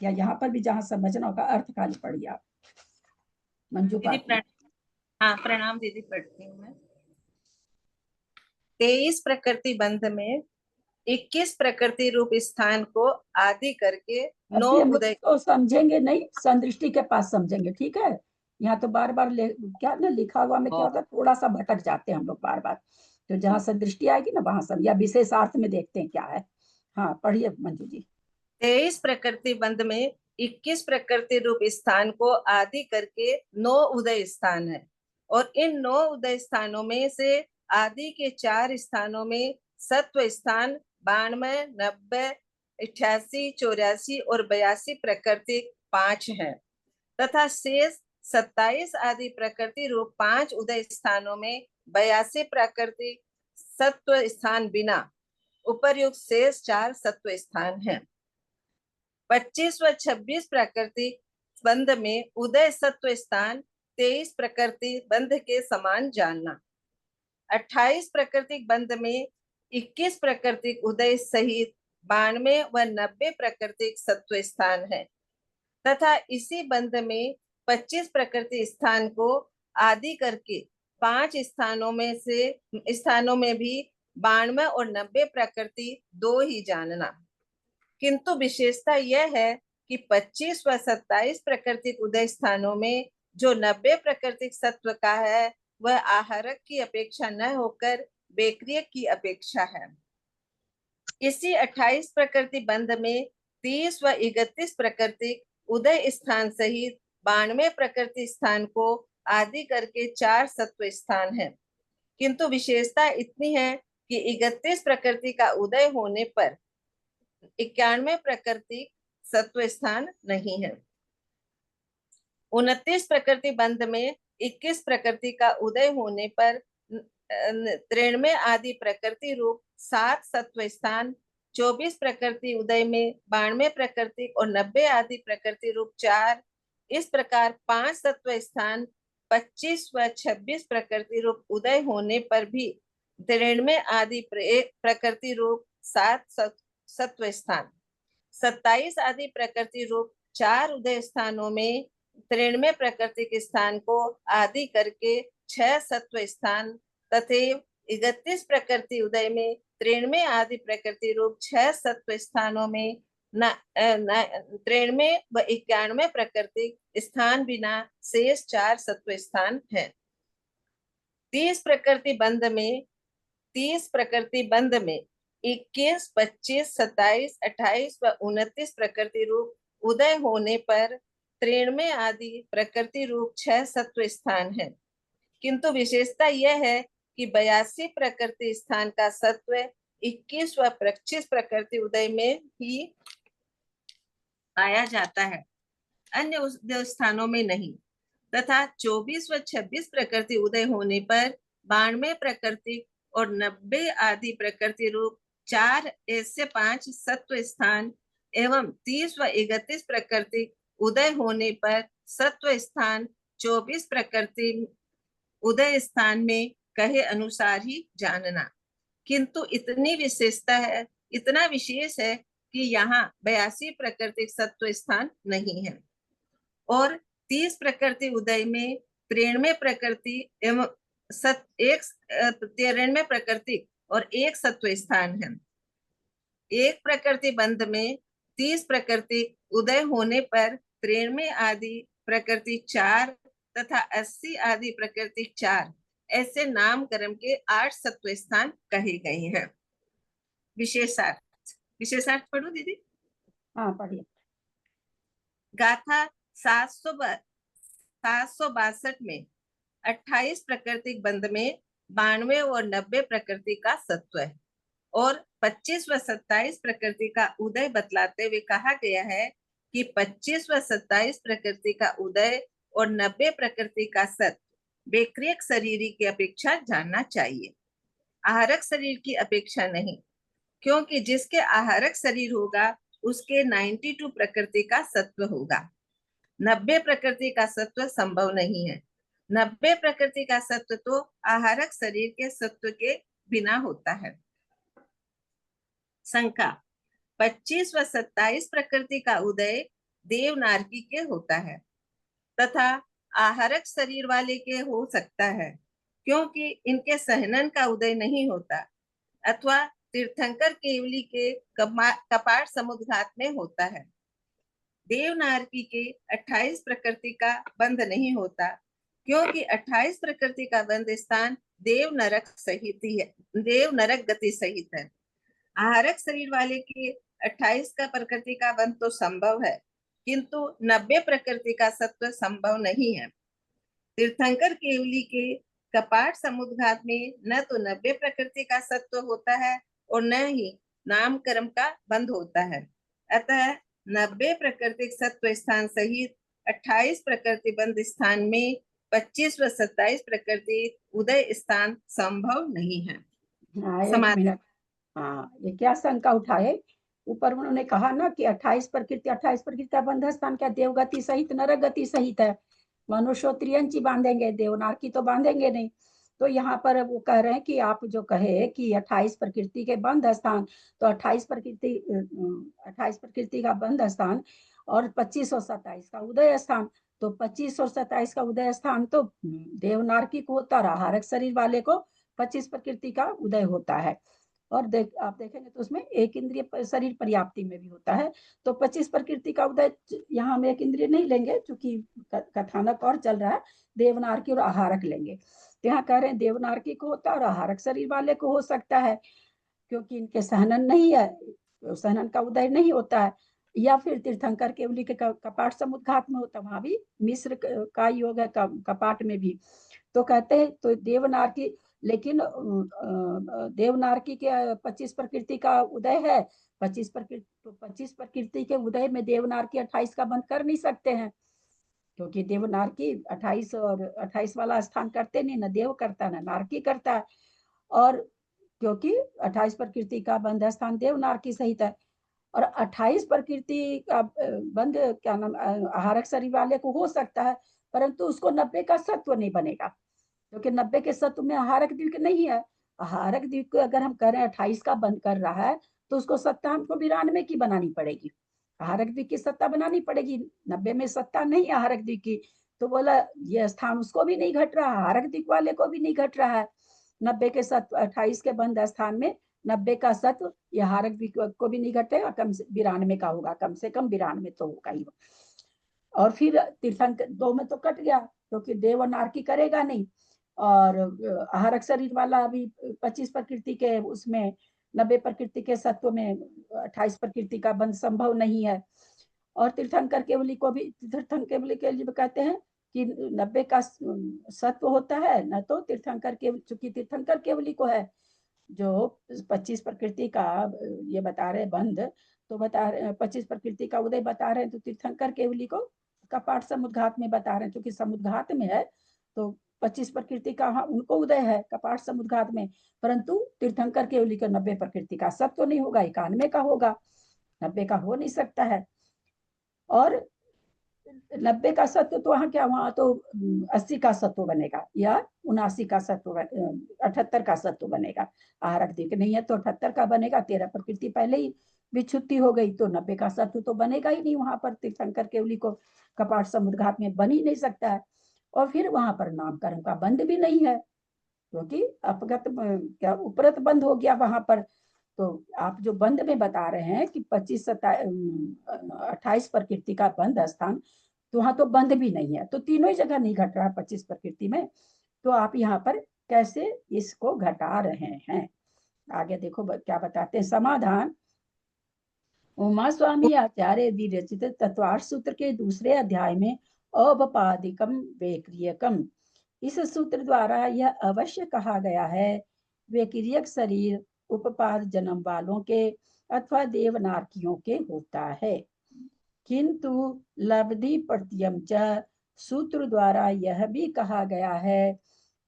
या यहाँ पर भी जहाँ समझना होगा अर्थ खाली पढ़िए आप। मंजू पाटिल। हाँ, प्रणाम दीदी, पढ़ती हूँ मैं। 23 प्रकृति बंध में 21 प्रकृति रूप स्थान को आदि करके 9 उदय तो समझेंगे नहीं, संदृष्टि के पास समझेंगे, ठीक है। यहाँ तो बार बार क्या ना लिखा हुआ में क्या होता है, थोड़ा सा भटक जाते हैं हम लोग बार बार, तो जहाँ संदृष्टि आएगी ना वहां सब, या विशेषार्थ में देखते हैं क्या है। हाँ पढ़िए मंजू जी। 23 प्रकृति बंध में 21 प्रकृति रूप स्थान को आदि करके 9 उदय स्थान है, और इन 9 उदय स्थानों में से आदि के 4 स्थानों में सत्व स्थान 92, 90, 88, 84 और 82 प्रकृति 5 है, तथा शेष 27 आदि प्रकृति रूप 5 उदय स्थानों में 82 प्रकृति सत्व स्थान बिना उपर्युक्त शेष 4 सत्व स्थान है। 25 व 26 प्रकृति बंध में उदय सत्व स्थान 23 प्रकृति बंध के समान जानना। 28 प्रकृतिक बंध में 21 प्रकृतिक उदय सहित 92 व 90 प्रकृतिक सत्व स्थान है, तथा इसी बंध में 25 प्रकृति स्थान को आदि करके 5 स्थानों में भी 92 और 90 प्रकृति 2 ही जानना। किंतु विशेषता यह है कि 25 व 27 प्रकृतिक उदय स्थानों में जो 90 प्रकृतिक सत्व का है, वह आहारक की अपेक्षा न होकर बेक्रियक की अपेक्षा है। इसी 28 प्रकृति बंध में 30 व 31 प्रकृतिक उदय स्थान सहित 92 प्रकृति स्थान को आदि करके 4 सत्व स्थान है। किंतु विशेषता इतनी है कि 31 प्रकृति का उदय होने पर 91 प्रकृति सत्व स्थान नहीं है। 29 प्रकृति बंध में 21 प्रकृति का उदय होने पर 93 आदि प्रकृति रूप 7 सत्व स्थान, 24 प्रकृति उदय में 92 प्रकृति और 90 आदि प्रकृति रूप 4 इस प्रकार 5 तत्व स्थान 25 व 26 प्रकृति रूप उदय होने पर भी 93 आदि प्रकृति रूप 7 सत्व स्थान, 27 आदि प्रकृति रूप 4 उदय स्थानों में 93 प्रकृति के स्थान को आदि करके 6 सत्व स्थान तथा 31 प्रकृति उदय में 93 आदि प्रकृति रूप 6 सत्व स्थानों में 93 व 91 प्रकृति स्थान बिना शेष 4 सत्व स्थान है। 30 प्रकृति बंध में 21, 25, 27, 28 व 29 प्रकृति रूप उदय होने पर 93 आदि प्रकृति रूप 6 सत्व स्थान है, किंतु विशेषता यह है कि 82 प्रकृति स्थान का सत्व 21 व 25 प्रकृति उदय में ही पाया जाता है, अन्य उदय स्थानों में नहीं, तथा 24 व 26 प्रकृति उदय होने पर 92 प्रकृति और 90 आदि प्रकृति रूप 4 ऐसे 5 सत्व स्थान एवं 30 व 31 प्रकृति उदय होने पर सत्व स्थान 24 प्रकृति उदय स्थान में कहे अनुसार ही जानना, किंतु इतनी विशेषता है, इतना विशेष है कि यहाँ 82 प्रकृतिक सत्व स्थान नहीं है और 30 प्रकृति उदय में 93 प्रकृति एवं 93 प्रकृति और 1 सत्व स्थान है। एक प्रकृति बंध में 30 प्रकृति उदय होने पर 93 आदि प्रकृति 4 तथा 80 आदि प्रकृति 4 ऐसे नामकरण के 8 सत्व स्थान कहे गए हैं। विशेषार्थ पढ़ो दीदी। हाँ पढ़िए। गाथा 762 में 28 प्रकृतिक बंध में 92 और 90 प्रकृति का सत्व है और 25 व 27 प्रकृति का उदय बतलाते हुए कहा गया है कि 25 व 27 प्रकृति का उदय और 90 प्रकृति का सत्व बेक्रियक शरीर की अपेक्षा जानना चाहिए, आहारक शरीर की अपेक्षा नहीं, क्योंकि जिसके आहारक शरीर होगा उसके 92 प्रकृति का सत्व होगा। 90 प्रकृति का सत्व संभव नहीं है। 90 प्रकृति का सत्व तो आहारक शरीर के सत्व के बिना होता है। शंका 25 व 27 प्रकृति का उदय देवनारकी के होता है तथा आहारक शरीर वाले के हो सकता है, क्योंकि इनके सहनन का उदय नहीं होता, अथवा तीर्थंकर केवली के कपाट समुद्घात में होता है। देवनारकी के 28 प्रकृति का बंध नहीं होता, क्योंकि 28 प्रकृति का बंध स्थान देव नरक सहित ही है, देव नरक गति सहित है। आहारक शरीर वाले के 28 का प्रकृति का बंध तो संभव है, किंतु 90 प्रकृति का सत्व संभव नहीं है। तीर्थंकर केवली के कपाट समुद्घात में न तो 90 प्रकृति का सत्व होता है और न ही नाम कर्म का बंध होता है, अतः 90 प्रकृतिक सत्व स्थान सहित 28 प्रकृति बंध स्थान में 25 व 27 प्रकृति उदय स्थान संभव नहीं है। हाँ, ये क्या शंका उठाए? ऊपर उन्होंने कहा ना कि 28 प्रकृति का बंध स्थान क्या देवगति सहित नरक गति सहित है, मनुष्य त्रियंची बांधेंगे, देवनारकी तो बांधेंगे नहीं। तो यहाँ पर वो कह रहे हैं कि आप जो कहे कि 28 प्रकृति के बंध स्थान, तो 28 प्रकृति का बंध स्थान और 25 और 27 का उदय स्थान, तो 25 और 27 का उदय स्थान तो देवनारकी को होता है, आहारक शरीर वाले को 25 प्रकृति का उदय होता है। और आप देखेंगे तो उसमें एक इंद्रिय शरीर पर्याप्ति में भी होता है, तो 25 प्रकृति का उदय यहाँ हम एक इंद्रिय नहीं लेंगे, क्योंकि कथानक और चल रहा है, देवनारकी और आहारक लेंगे। तो यहाँ कह रहे हैं देवनारकी को होता है और आहारक शरीर वाले को हो सकता है, क्योंकि इनके सहनन नहीं है, सहनन का उदय नहीं होता है, या फिर तीर्थंकर केवली के कपाट समुद्घात में होता, वहां भी मिश्र का योग है कपाट में भी। तो कहते हैं तो देवनारकी, लेकिन देवनारकी के 25 प्रकृति का उदय है, 25 प्रकृति के उदय में देवनारकी 28 का बंद कर नहीं सकते हैं, क्योंकि देवनारकी 28 और 28 वाला स्थान करते नहीं, ना देव करता ना नारकी करता है, और क्योंकि 28 प्रकृति का बंध स्थान देवनारकी सहित है, और 28 प्रकृति का बंध क्या नाम आहारक शरीर वाले को हो सकता है, परंतु उसको 90 का सत्व नहीं बनेगा, क्योंकि 90 के सत्व में आहारक द्विक नहीं है। आहारक द्विक को अगर हम कह रहे हैं 28 का बंद कर रहा है, तो उसको सत्ता हमको 92 की बनानी पड़ेगी, आहारक द्विक की सत्ता बनानी पड़ेगी। 90 में सत्ता नहीं आहारक द्विक की, तो बोला ये स्थान उसको भी नहीं घट रहा, आहारक द्विक वाले को भी नहीं घट रहा है। 90 के सत्व 28 के बंद स्थान में 90 का सत्व ये हारक द्विक को भी नहीं घटेगा, कम से 92 का होगा, कम से कम 92 तो होगा ही। और फिर तीर्थंकर 2 में तो कट गया, क्योंकि देव और नारकी करेगा नहीं, और आहारक शरीर वाला अभी 25 प्रकृति के उसमें 90 प्रकृति के सत्व में 28 प्रकृति का बंध संभव नहीं है। और तीर्थंकर केवली को भी तीर्थंकर केवली के लिए कहते हैं कि 90 का सत्व होता है न, तो तीर्थंकर के चूंकि तीर्थंकर केवली को है जो 25 प्रकृति का ये बता रहे बंध, तो बता रहे 25 प्रकृति का उदय बता रहे हैं, तो तीर्थंकर केवली को कपाट समुद्घात में बता रहे हैं, क्योंकि समुद्घात में है तो 25 प्रकृति का उनको उदय है कपाट समुद्घात में, परंतु तीर्थंकर केवली का 90 प्रकृति का सत्व नहीं होगा, 91 का होगा, 90 का हो नहीं सकता है। और 90 का सत्व तो वहां क्या, वहां तो 80 का सत्व बनेगा या 79 का सत्व 78 का सत्व बनेगा। आहारक द्विक नहीं है तो 78 का बनेगा, 13 प्रकृति पहले ही विच्छुत्ति हो गई, तो 90 का सत्व तो बनेगा ही नहीं वहां पर। तीर्थंकर केवली को कपाट समुद्घात में बन ही नहीं सकता है। और फिर वहां पर नामकरण का बंध भी नहीं है, क्योंकि अपगत क्या उपरत बंध हो गया वहां पर। तो आप जो बंध में बता रहे हैं कि 28 प्रकृति का बंध स्थान, तो वहां तो बंध भी नहीं है, तो तीनों ही जगह नहीं घट रहा 25 प्रकृति में, तो आप यहाँ पर कैसे इसको घटा रहे हैं। आगे देखो क्या बताते हैं समाधान। उमा स्वामी आचार्य विरचित तत्वार्थ सूत्र के दूसरे अध्याय में अवपादिकम वेक्रियकम, इस सूत्र द्वारा यह अवश्य कहा गया है वेक्रियक शरीर उपपाद जन्म वालों के अथवा देवनार्कियों के होता है, किंतु लब्धि प्रत्यम च सूत्र द्वारा यह भी कहा गया है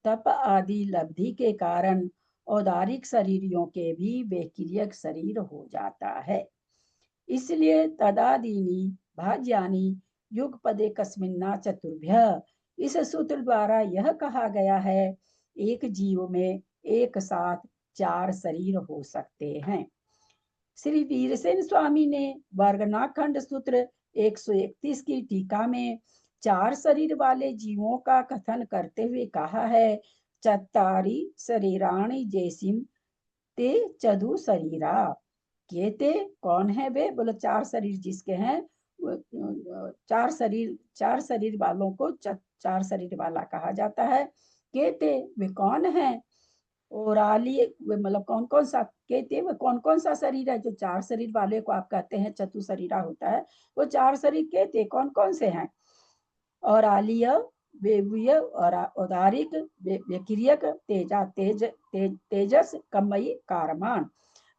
तप आदि लब्धि के कारण औदारिक शरीरियों के भी वेक्रियक शरीर हो जाता है। इसलिए तदादीनी भाज्यानी युग पदे कस्मिन्ना चतुर्भ्य, इस सूत्र द्वारा यह कहा गया है एक जीव में एक साथ 4 शरीर हो सकते हैं। श्री वीरसेन स्वामी ने वर्गनाखंड सूत्र 131 की टीका में 4 शरीर वाले जीवों का कथन करते हुए कहा है चत्तारी शरीराणि जैसिम ते चदु शरीरा, के ते कौन है वे, बोलो 4 शरीर जिसके हैं, 4 शरीर वालों को 4 शरीर वाला कहा जाता है। के ते वे कौन है, ओराली वे मतलब कौन कौन सा, कहते वे कौन कौन सा शरीर है जो 4 शरीर वाले को आप कहते हैं चतु शरीरा होता है, वो 4 शरीर कहते कौन कौन से हैं। और आलिय वेवीय और औदारिक वेक्रियक तेजा तेजस कमयी कारमान,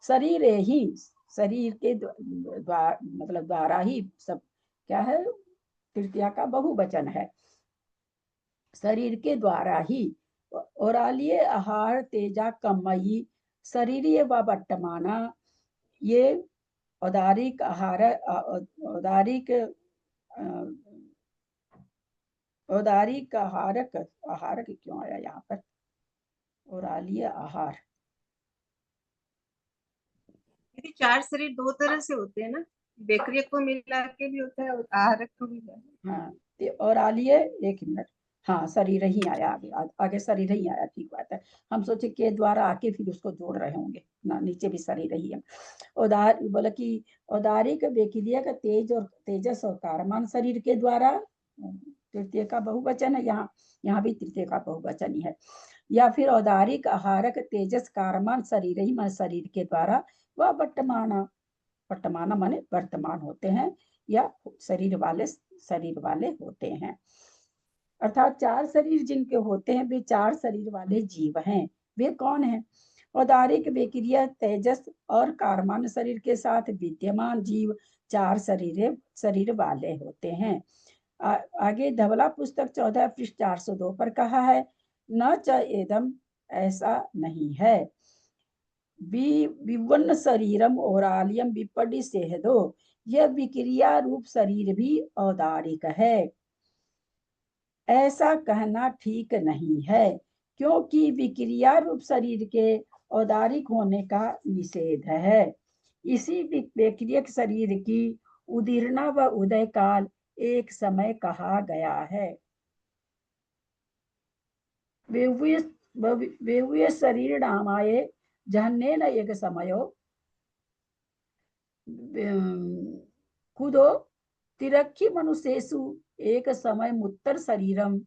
शरीर ही शरीर के मतलब द्वारा ही सब क्या है, तृतीया का बहुवचन है, शरीर के द्वारा ही। और आलिय आहार तेजा कमयी शरीरीय व वर्तमाना, ये औदारिक आहार औदारिक आहारक आहारक क्यों आया यहाँ पर, और आलिय आहार, 4 शरीर 2 तरह से होते हैं ना, बेकरी को मिला के भी होता है और आहारक को भी। हाँ और आलिय, एक मिनट, हाँ शरीर ही आया, आगे शरीर ही आया, ठीक बात है, हम सोचे के द्वारा आके फिर उसको जोड़ रहे होंगे ना, नीचे भी शरीर ही है। औदार बोला कि औदारिक वेक्रियक तेज और तेजस और कारमान शरीर के द्वारा, तृतीय का बहुवचन है, यहाँ भी तृतीय का बहुवचन ही है। या फिर औदारिक आहारक तेजस कारमान शरीर ही मन शरीर के द्वारा वह वर्तमान माने वर्तमान होते हैं या शरीर वाले होते हैं। अर्थात 4 शरीर जिनके होते हैं वे 4 शरीर वाले जीव हैं। वे कौन हैं? औदारिक वेक्रिय तेजस और कारमान शरीर के साथ विद्यमान जीव 4 शरीर वाले होते हैं। आगे धवला पुस्तक 14 पृष्ठ 402 पर कहा है न च एदम, ऐसा नहीं है। विवन्न शरीरम ओरालियम विपड़ी सेहदो, यह विक्रिया रूप शरीर भी औदारिक है। ऐसा कहना ठीक नहीं है, क्योंकि विक्रिया रूप शरीर के औदारिक होने का निषेध है। इसी विक्रियक शरीर की उदीर्णा व उदय काल एक समय कहा गया है। वेव्य शरीर नामाये जहन्नेन एक समयो कुदो तिरक्खी मनुष्येषु एक समय मुत्तर शरीरम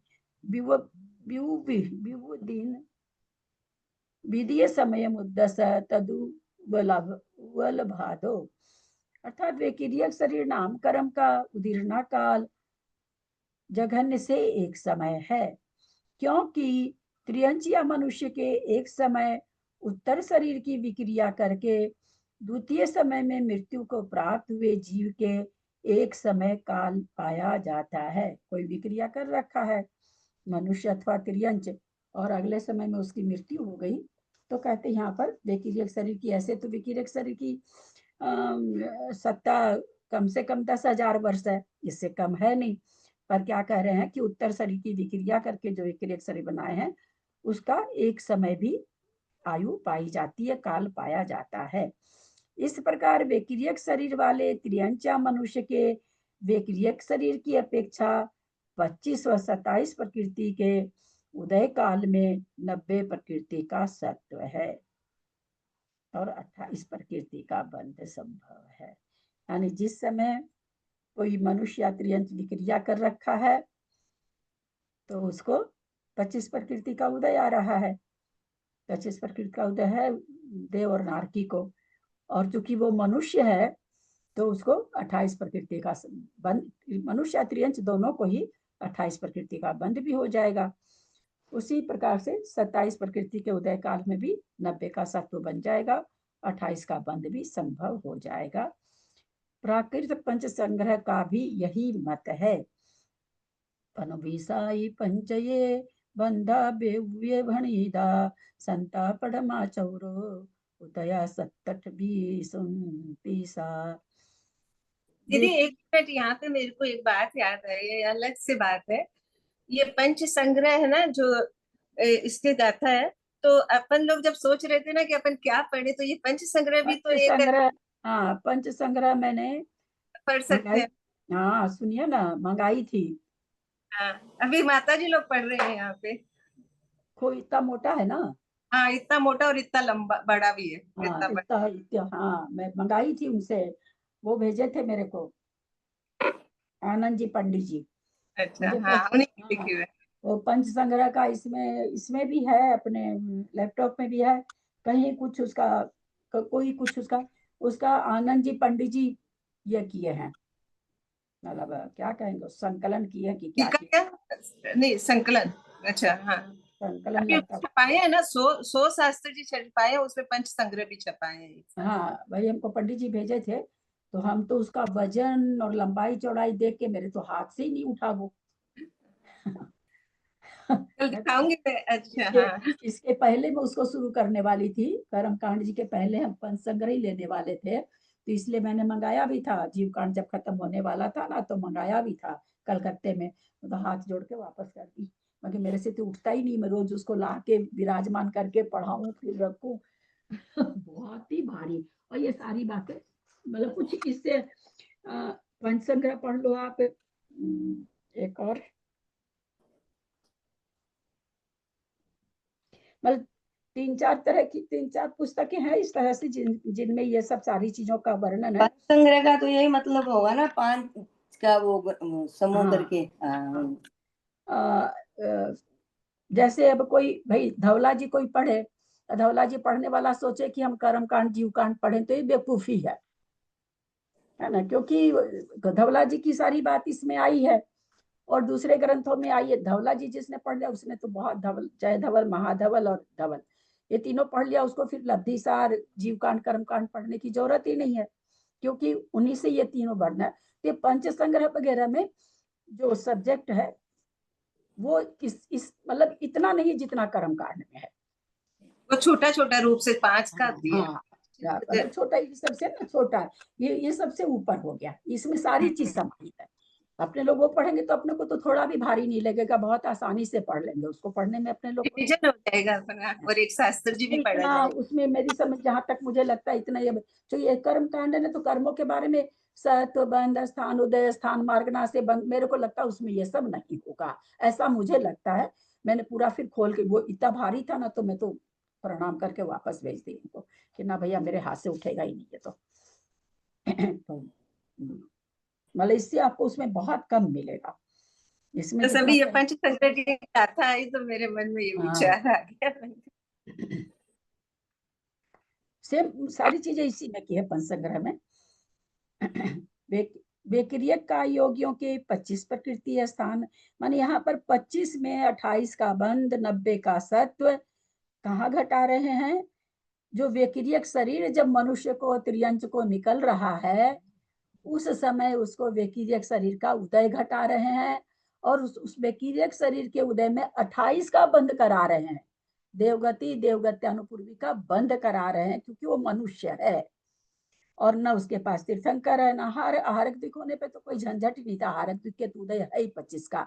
विवुदीन विधीय समय मुद्दस तदु वलभादो। अर्थात विक्रियक शरीर नाम कर्म का उदीर्णा काल जघन्य से एक समय है, क्योंकि त्रियंच या मनुष्य के एक समय उत्तर शरीर की विक्रिया करके द्वितीय समय में मृत्यु को प्राप्त हुए जीव के एक समय काल पाया जाता है। कोई विक्रिया कर रखा है मनुष्य अथवा त्रियंच और अगले समय में उसकी मृत्यु हो गई, तो कहते हैं यहाँ पर विक्रियक शरीर की। ऐसे तो विक्रियक शरीर की सत्ता कम से कम 10,000 वर्ष है, इससे कम है नहीं। पर क्या कह रहे हैं कि उत्तर शरीर की विक्रिया करके जो विक्रियक शरीर बनाए हैं उसका एक समय भी आयु पाई जाती है, काल पाया जाता है। इस प्रकार विक्रियक शरीर वाले त्रियंचा मनुष्य के विक्रियक शरीर की अपेक्षा 25 व 27 प्रकृति के उदय काल में 90 प्रकृति का सत्व है और 28 प्रकृति का बंध संभव है। यानी जिस समय कोई मनुष्य या त्रियंच विक्रिया कर रखा है तो उसको 25 प्रकृति का उदय आ रहा है। 25 प्रकृति का उदय है देव और नारकी को, और चूंकि वो मनुष्य है तो उसको 28 प्रकृति का बंध, मनुष्य या त्रियंच दोनों को ही 28 प्रकृति का बंध भी हो जाएगा। उसी प्रकार से 27 प्रकृति के उदय काल में भी 90 का सत्व बन जाएगा, 28 का बंध भी संभव हो जाएगा। प्राकृत पंच संग्रह का भी यही मत है। पनुविसाई पंचये बंधा बेव्य भणिदा संता पढ़मा चौरो उदया 27-20 दीदी एक मिनट, यहाँ पे मेरे को एक बात याद आई है, अलग से बात है। ये पंच संग्रह है ना जो इसके गाथा है, तो अपन लोग जब सोच रहे थे ना कि अपन क्या पढ़े, तो ये पंच संग्रह भी तो एक संग्रह, हाँ पंच संग्रह मैंने पढ़ सकते हैं। हाँ सुनिए ना, मंगाई थी। हाँ अभी माता जी लोग पढ़ रहे हैं यहाँ पे। कोई इतना मोटा है ना, हाँ इतना मोटा और इतना लंबा बड़ा भी है। हाँ इतना हाँ मैं मंगाई थी उनसे, वो भेजे थे मेरे को आनंद जी पंडित जी। अच्छा हाँ उन्हीं की लिखी हुई है। वो पंच संग्रह का इसमें भी है, अपने लैपटॉप में भी है। कहीं कुछ उसका कोई कुछ उसका आनंद जी पंडित जी ये किए हैं, मतलब क्या कहेंगे संकलन किए कि क्या किए, नहीं संकलन, अच्छा हाँ संकलन अभी लगता। छपाए हैं ना, 100 शास्त्र जी छपाए हैं, उसमें पंच संग्रह भी छपाए हैं। हाँ वही हमको पंडित जी भेजे थे, तो हम तो उसका वजन और लंबाई चौड़ाई देख के मेरे तो हाथ से ही नहीं उठा वो। कल दिखाऊंगी मैं। अच्छा इसके हाँ इसके पहले मैं उसको शुरू करने वाली थी, कर्म कांड जी के पहले हम पंच संग्रह ही लेने वाले थे, तो इसलिए मैंने मंगाया भी था। जीव कांड जब खत्म होने वाला था ना तो मंगाया भी था कलकत्ते में, तो हाथ जोड़ के वापस कर दी, मगर मेरे से तो उठता ही नहीं। मैं रोज उसको ला के विराजमान करके पढ़ाऊं फिर रखूं बहुत ही भारी। और ये सारी बातें मतलब कुछ इससे पंच संग्रह पढ़ लो आप। एक और मतलब 3-4 पुस्तकें हैं इस तरह से जिनमें ये सब सारी चीजों का वर्णन है। संग्रह का तो यही मतलब होगा ना, 5 का वो समूह करके। जैसे अब कोई भाई धवला जी कोई पढ़े, धवला जी पढ़ने वाला सोचे कि हम कर्म कांड जीव कांड पढ़े, तो ये बेवकूफी है ना, क्योंकि धवला जी की सारी बात इसमें आई है और दूसरे ग्रंथों में आई है। धवला जी जिसने पढ़ लिया उसने तो बहुत धवल, जय धवल, महाधवल और धवल, ये तीनों पढ़ लिया, उसको फिर लब्धिसार जीव कांड कर्म कांड पढ़ने की जरूरत ही नहीं है, क्योंकि उन्हीं से ये तीनों बढ़ना है। तो पंच संग्रह वगैरह में जो सब्जेक्ट है वो इस मतलब इतना नहीं जितना कर्म कांड में है। वो छोटा छोटा रूप से 5 का दिया। हाँ, मतलब छोटा, ये सबसे ना छोटा, ये सबसे ऊपर हो गया, इसमें सारी चीज समाहित है। अपने लोग वो पढ़ेंगे तो अपने को तो थोड़ा भी भारी नहीं लगेगा, बहुत आसानी से पढ़ लेंगे उसको, पढ़ने में अपने लोग को रिवीजन हो जाएगा अपना, और एक शास्त्र जी भी पढ़ा इतना, जाएगा। उसमें मेरी समझ जहाँ तक मुझे लगता है इतना, ये जो ये कर्म कांड है ना, तो कर्मों के बारे में सत्व बंध स्थान उदय स्थान मार्गना से बंध, मेरे को लगता है उसमें ये सब नहीं होगा, ऐसा मुझे लगता है। मैंने पूरा फिर खोल के, वो इतना भारी था ना, तो मैं तो प्रणाम करके वापस भेज दी इनको कि ना भैया मेरे हाथ से उठेगा ही नहीं ये तो। मतलब इससे आपको उसमें बहुत कम मिलेगा, इसमें तो जितना सभी ये पंचतंत्र की गाथा आई तो मेरे मन में ये विचार आ गया। सेम सारी चीजें इसी में की है पंचसंग्रह में। वेकिरियक का योगियों के 25 प्रकृति स्थान, माने यहाँ पर 25 में 28 का बंध, 90 का सत्व कहाँ घटा रहे हैं? जो वेकिरियक शरीर जब मनुष्य को त्रियंच को निकल रहा है, उस समय उसको वेकिरियक शरीर का उदय घटा रहे हैं, और उस वेकिरियक शरीर के उदय में 28 का बंध करा रहे हैं, देवगति देवगति अनुपूर्वी का बंध करा रहे हैं, क्योंकि वो मनुष्य है और न उसके पास तीर्थंकर है, न आहारक दिक होने पे तो कोई झंझट ही नहीं था। आहारक दिक के उदय है ही 25 का,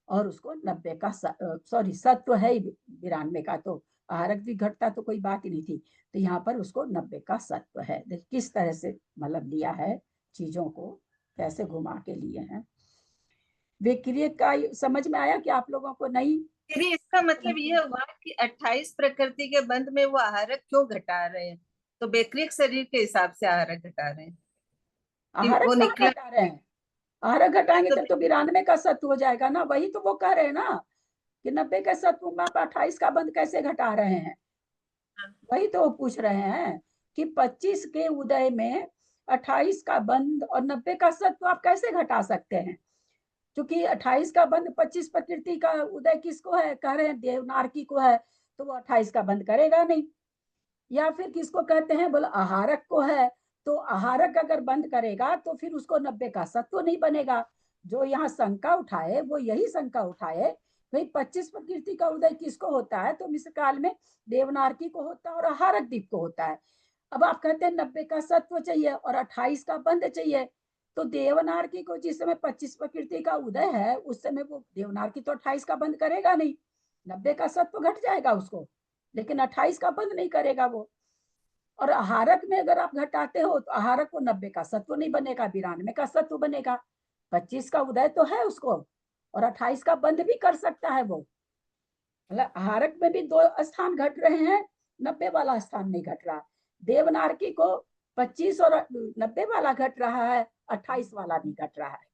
और उसको 90 का सॉरी सत्व है ही 92 का, तो आहारक दिक घटता तो कोई बात ही नहीं थी। तो यहाँ पर उसको 90 का सत्व है। देखिए किस तरह से मतलब लिया है चीजों को, कैसे घुमा के लिए हैं। विक्रिय का समझ में आया कि आप लोगों को? नहीं, इसका मतलब ये हुआ कि 28 प्रकृति के बंध में वो आहारक क्यों घटा रहे हैं? तो बेक्रिक शरीर के हिसाब से आहारक घटा रहे हैं कि आहारक वो निकला घटा रहे हैं। आहारक घटाएंगे तो 92 का सत्व हो जाएगा ना, वही तो वो कह रहे हैं ना कि 90 का सत्व में आप 28 का बंध कैसे घटा रहे हैं, वही तो पूछ रहे हैं कि 25 के उदय में 28 का बंध और 90 का सत्व आप कैसे घटा सकते हैं? क्योंकि 28 का बंध 25 प्रकृति का उदय किसको है, कह रहे हैं देवनारकी को है, तो वो 28 का बंध करेगा नहीं। या फिर किसको कहते हैं, बोला आहारक को है, तो आहारक अगर बंद करेगा तो फिर उसको 90 का सत्व नहीं बनेगा। जो यहाँ शंका उठाए वो यही शंका उठाए, भाई 25 प्रकृति का उदय किसको होता है, तो मिश्र काल में देवनारकी को होता है और आहारक दीप को होता है। अब आप कहते हैं 90 का सत्व चाहिए और 28 का बंध चाहिए, तो देवनारकी को जिस समय 25 प्रकृति का उदय है, उस समय वो देवनारकी तो 28 का बंध करेगा नहीं, 90 का सत्व घट जाएगा उसको, लेकिन 28 का बंध नहीं करेगा वो। और आहारक में अगर आप घटाते हो तो आहारक को 90 का सत्व नहीं बनेगा, 92 का सत्व बनेगा। 25 का उदय तो है उसको, और 28 का बंध भी कर सकता है वो। मतलब आहारक में भी 2 स्थान घट रहे हैं, 90 वाला स्थान नहीं घट रहा। देवनारकी को 25 और 90 वाला घट रहा है, 28 वाला नहीं घट रहा है।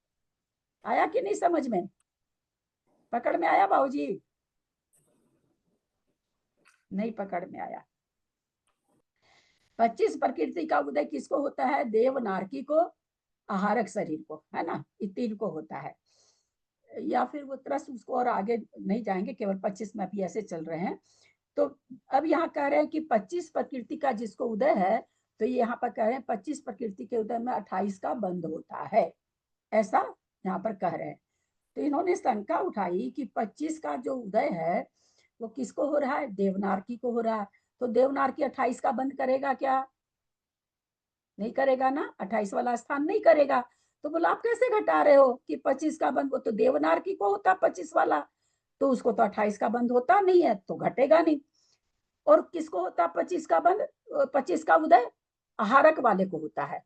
आया कि नहीं समझ में, पकड़ में आया बाबूजी? नहीं पकड़ में आया। 25 प्रकृति का उदय किसको होता है, देवनारकी को, आहारक शरीर को, है ना, ये 3 को होता है। या फिर वो तरस उसको और आगे नहीं जाएंगे, केवल 25 में अभी ऐसे चल रहे हैं। तो अब यहाँ कह रहे हैं कि 25 प्रकृति का जिसको उदय है, तो ये यहाँ पर कह रहे हैं 25 प्रकृति के उदय में 28 का बंध होता है, ऐसा यहाँ पर कह रहे हैं। तो इन्होंने शंका उठाई कि 25 का जो उदय है वो किसको हो रहा है, देवनारकी को हो रहा है, तो देवनारकी 28 का बंद करेगा क्या? नहीं करेगा ना, 28 वाला स्थान नहीं करेगा। तो बोला आप कैसे घटा रहे हो कि 25 का बंद, वो तो देवनारकी को होता 25 वाला, तो उसको तो 28 का बंद होता नहीं है, तो घटेगा नहीं। और किसको होता 25 का बंद, 25 का उदय आहारक वाले को होता है,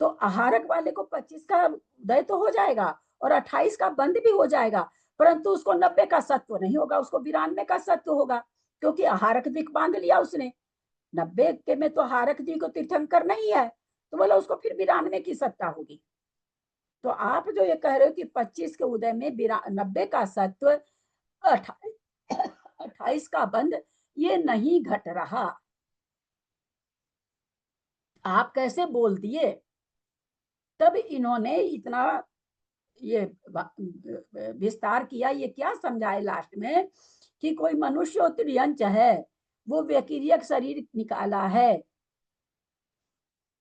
तो आहारक वाले को 25 का उदय तो हो जाएगा और 28 का बंद भी हो जाएगा, परंतु उसको 90 का सत्व नहीं होगा, उसको 92 का सत्व होगा, क्योंकि आहारक दिक बांध लिया उसने। 90 के में तो आहारक जी को तीर्थंकर नहीं है, तो बोला उसको फिर 92 की सत्ता होगी। तो आप जो ये कह रहे हो कि 25 के उदय में 90 का सत्व, 28 का बंध, ये नहीं घट रहा। आप कैसे बोल दिए? तब इन्होंने इतना ये विस्तार किया, ये क्या समझाए लास्ट में कि कोई मनुष्य त्रियंच है, वो व्यकिरियक शरीर निकाला है,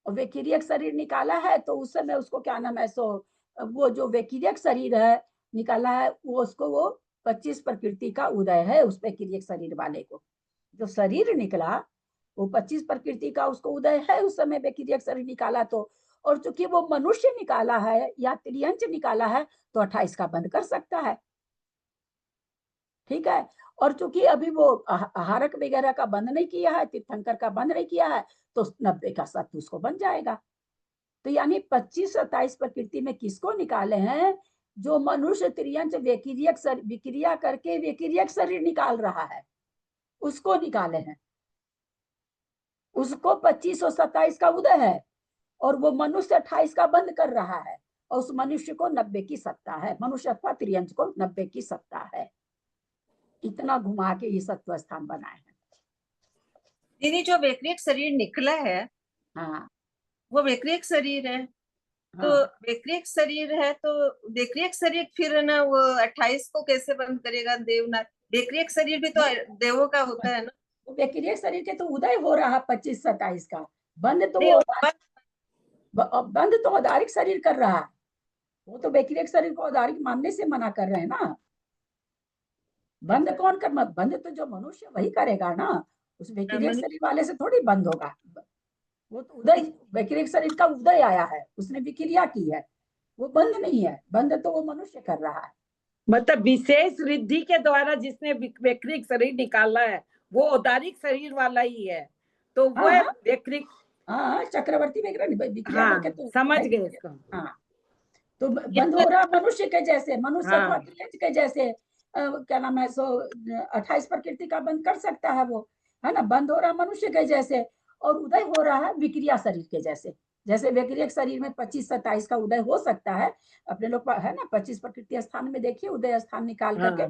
और व्यकिरियक शरीर निकाला है, तो उस समय उसको क्या नाम है, सो वो जो व्यकिरियक शरीर है निकाला है, वो उसको वो 25 प्रकृति का उदय है उस व्यकिरियक शरीर वाले को। जो शरीर निकला वो 25 प्रकृति का उसको उदय है उस समय व्यक्तिरिक शरीर निकाला तो, और चूंकि वो मनुष्य निकाला है या त्रियंच निकाला है तो 28 का बंद कर सकता है, ठीक है। और चूंकि अभी वो आहारक वगैरह का बंद नहीं किया है, तीर्थंकर का बंद नहीं किया है, तो 90 का सत्य उसको बन जाएगा। तो यानी 25-27 प्रकृति में किसको निकाले हैं? जो मनुष्य त्रियंच विक्रिया करके व्यक्तिरिक शरीर निकाल रहा है उसको निकाले हैं। उसको 25 और 27 का उदय है और वो मनुष्य 28 का बंद कर रहा है, और उस मनुष्य को 90 की सत्ता है, मनुष्य अथवा त्रियंच को 90 की सत्ता है। इतना घुमा के ये सत्व स्थान बनाए हैं। दीदी जो व्यक्तिरिक शरीर निकला है हाँ वो व्यक्तिरिक शरीर है, तो हाँ। व्यक्तिरिक शरीर है तो व्यक्तिरिक शरीर फिर ना वो 28 को कैसे बंद करेगा? देवनाथ व्यक्तिरिक शरीर भी तो देवों का होता है ना। व्यक्तिरिक शरीर के तो उदय हो रहा 25-27 का, बंद तो नहीं, वो बंद तो औदारिक शरीर कर रहा है। वो तो व्यक्तिरिक शरीर को औदारिक मानने से मना कर रहे हैं ना। बंद कौन कर, बंद तो जो मनुष्य वही करेगा ना, उस व्यक्तिरिक शरीर वाले से थोड़ी बंद होगा। वो तो उदय, व्यक्तिरिक शरीर का उदय आया है, उसने विक्रिया की है, वो बंद नहीं है। बंद तो वो मनुष्य कर रहा है। मतलब विशेष रिद्धि के द्वारा जिसने व्यक्तिरिक शरीर निकाला है वो औदारिक शरीर वाला ही है, तो वो व्यक्तिरिक, हाँ चक्रवर्ती विक्रिया हाँ, करके तो समझ गए इसको। हाँ तो बंद हो रहा मनुष्य के जैसे, मनुष्य हाँ। के जैसे क्या नाम है, 28 प्रकृति का बंद कर सकता है वो, है ना। बंद हो रहा मनुष्य के जैसे और उदय हो रहा है विक्रिया शरीर के जैसे। जैसे व्यक्तिरिक शरीर में 25-27 का उदय हो सकता है, अपने लोग है ना 25 प्रकृति स्थान में देखिए उदय स्थान निकाल करके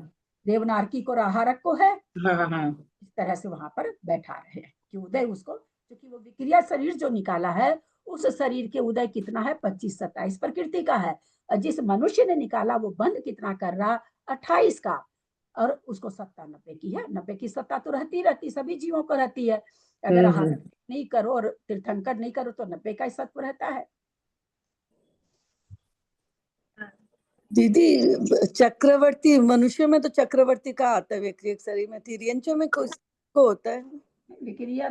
देवनारकी को आहारक को है, इस तरह से वहां पर बैठा रहे कि उदय उसको, क्योंकि वो विक्रिया शरीर जो निकाला है उस शरीर के उदय कितना है 25-27 प्रकृति का है, और जिस मनुष्य ने निकाला वो बंद कितना कर रहा 28 का, और उसको सत्ता 90 की है। 90 की सत्ता तो रहती सभी जीवों को रहती है। अगर आहार नहीं करो और तीर्थंकर नहीं करो तो 90 का ही सत्व रहता है। दीदी चक्रवर्ती मनुष्य में तो चक्रवर्ती का आता है, व्यक्तिरिक शरीर में तिर्यंचों में को होता है। विक्रिया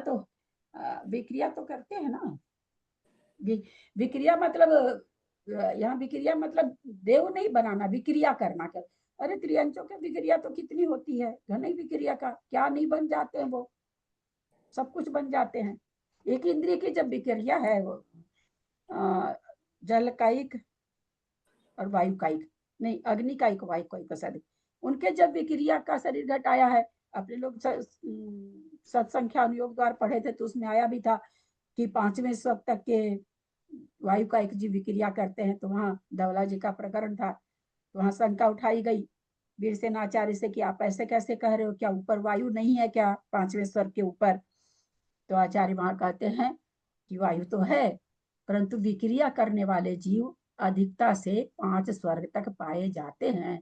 तो करते हैं ना। विक्रिया मतलब यहाँ विक्रिया मतलब देव नहीं बनाना, विक्रिया करना कर। अरे त्रियंचों के विक्रिया तो कितनी होती है, घनी विक्रिया का क्या नहीं बन जाते हैं, वो सब कुछ बन जाते हैं। एक इंद्रिय की जब विक्रिया है वो जल कायिक और वायु कायिक, नहीं अग्नि कायिक वायु कायिक शरीर, उनके जब विक्रिया का शरीर घटाया है, अपने लोग सत्संख्या अनुयोग द्वारा पढ़े थे तो उसमें आया भी था कि 5वें शक तक के वायु का एक जीव विक्रिया करते हैं। तो वहाँ धवला जी का प्रकरण था, तो वहाँ शंका उठाई गई वीरसेनाचार्य से कि आप ऐसे कैसे कह रहे हो, क्या ऊपर वायु नहीं है क्या 5वें स्वर के ऊपर? तो आचार्य वहां कहते हैं कि वायु तो है, परंतु विक्रिया करने वाले जीव अधिकता से 5 स्वर्ग तक पाए जाते हैं,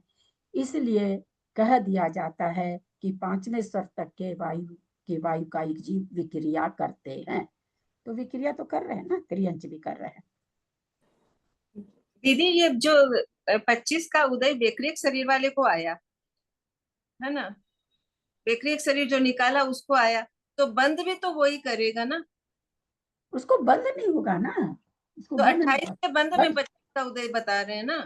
इसलिए कह दिया जाता है कि 5वें स्वर तक के वायु का एक जीव विक्रिया करते हैं। तो विक्रिया तो कर रहे हैं ना, त्रियंच भी कर रहे हैं। दीदी ये जो 25 का उदय व्यक्तिरिक शरीर वाले को आया है ना, व्यक्तिरिक शरीर जो निकाला उसको आया, तो बंद भी तो वही करेगा ना। उसको बंद नहीं होगा ना, उसको तो बंद 28 के बंद में 25 का उदय बता रहे हैं ना,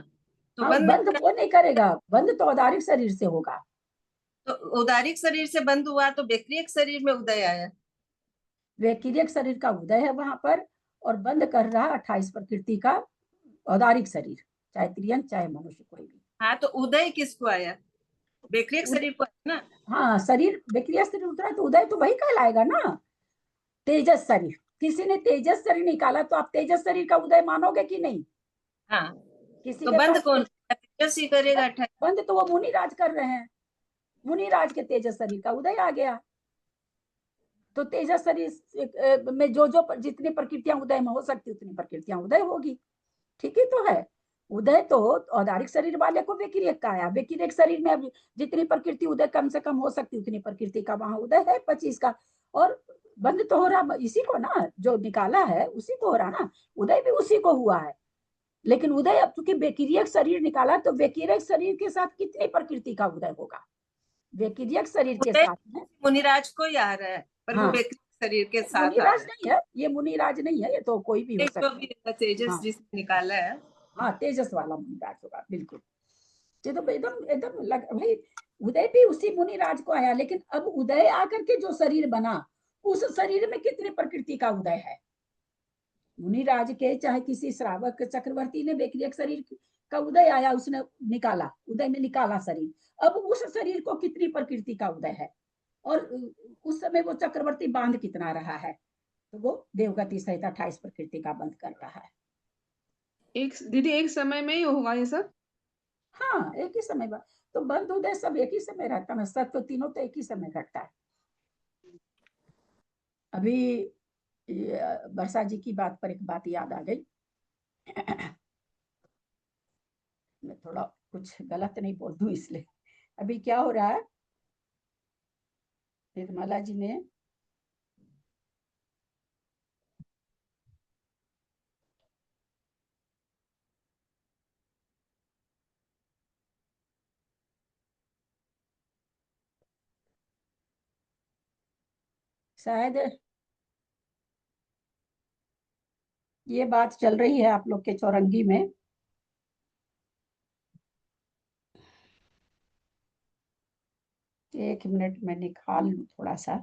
तो हाँ, बंद वो नहीं करेगा, बंद तो औदारिक शरीर से होगा। तो औदारिक शरीर से बंद हुआ तो व्यक्तिरिक शरीर में उदय आया, व्यक्तिरिक शरीर का उदय है वहां पर, और बंद कर रहा 28 प्रकृति का औदारिक शरीर, चाहे त्रियंच चाहे मनुष्य कोई भी। हाँ तो उदय किसको आया? व्यक्तिरिक शरीर को ना। हाँ शरीर व्यक्तिरिक शरीर उतरा तो उदय तो वही कहलाएगा ना, तेजस शरीर। किसी ने तेजस शरीर निकाला तो आप तेजस शरीर का उदय मानोगे कि नहीं? हाँ किसी तो के बंद पास कौन तेजस ही करेगा? बंद तो वो मुनिराज कर रहे हैं, मुनिराज के तेजस शरीर का उदय आ गया। तो तेजस शरीर में जो जितनी प्रकृतियां उदय में हो सकती उतनी प्रकृतियां उदय होगी, ठीक ही तो है। उदय तो औदारिक शरीर वाले को व्यक्तिरिक का आया, व्यक्तिरिक शरीर में अब जितनी प्रकृति उदय कम से कम हो सकती उतनी प्रकृति का वहां उदय है 25 का, और बंद तो हो रहा इसी को ना, जो निकाला है उसी को हो रहा ना, उदय भी उसी को हुआ है। लेकिन उदय अब चूंकि व्यक्तिरिक शरीर निकाला तो व्यक्तिरिक शरीर के साथ कितनी प्रकृति का उदय होगा, व्यक्रियक शरीर के उदय साथ में। मुनिराज को ही आ रहा है, पर वो हाँ। व्यक्ति शरीर के साथ आ मुनिराज रहा नहीं है, ये मुनिराज नहीं है, ये तो कोई भी हो है। सकता जो भी तेजस हाँ। जिसने निकाला है, हाँ, तेजस वाला मुनिराज होगा, बिल्कुल। ये तो एकदम एकदम लग भाई, उदय भी उसी मुनिराज को आया, लेकिन अब उदय आकर के जो शरीर बना, उस शरीर में कितनी प्रकृति का उदय है। मुनिराज के चाहे किसी श्रावक चक्रवर्ती ने व्यक्रियक शरीर का उदय आया, उसने निकाला, उदय में निकाला शरीर, अब उस शरीर को कितनी प्रकृति का उदय है, और उस समय वो चक्रवर्ती बांध कितना रहा है, तो वो देवगति सहित 28 प्रकृति का बंध कर रहा है। दीदी एक समय में ही होगा ये सब? हाँ, एक ही समय में, तो बंध उदय सब एक ही समय रहता है, सब तो तीनों तो एक ही समय घटता है। अभी वर्षा जी की बात पर एक बात याद आ गई। मैं थोड़ा कुछ गलत नहीं बोल दूं इसलिए। अभी क्या हो रहा है, निर्मला जी ने शायद ये बात चल रही है आप लोग के चौरंगी में, एक मिनट में निकाल लूं थोड़ा सा।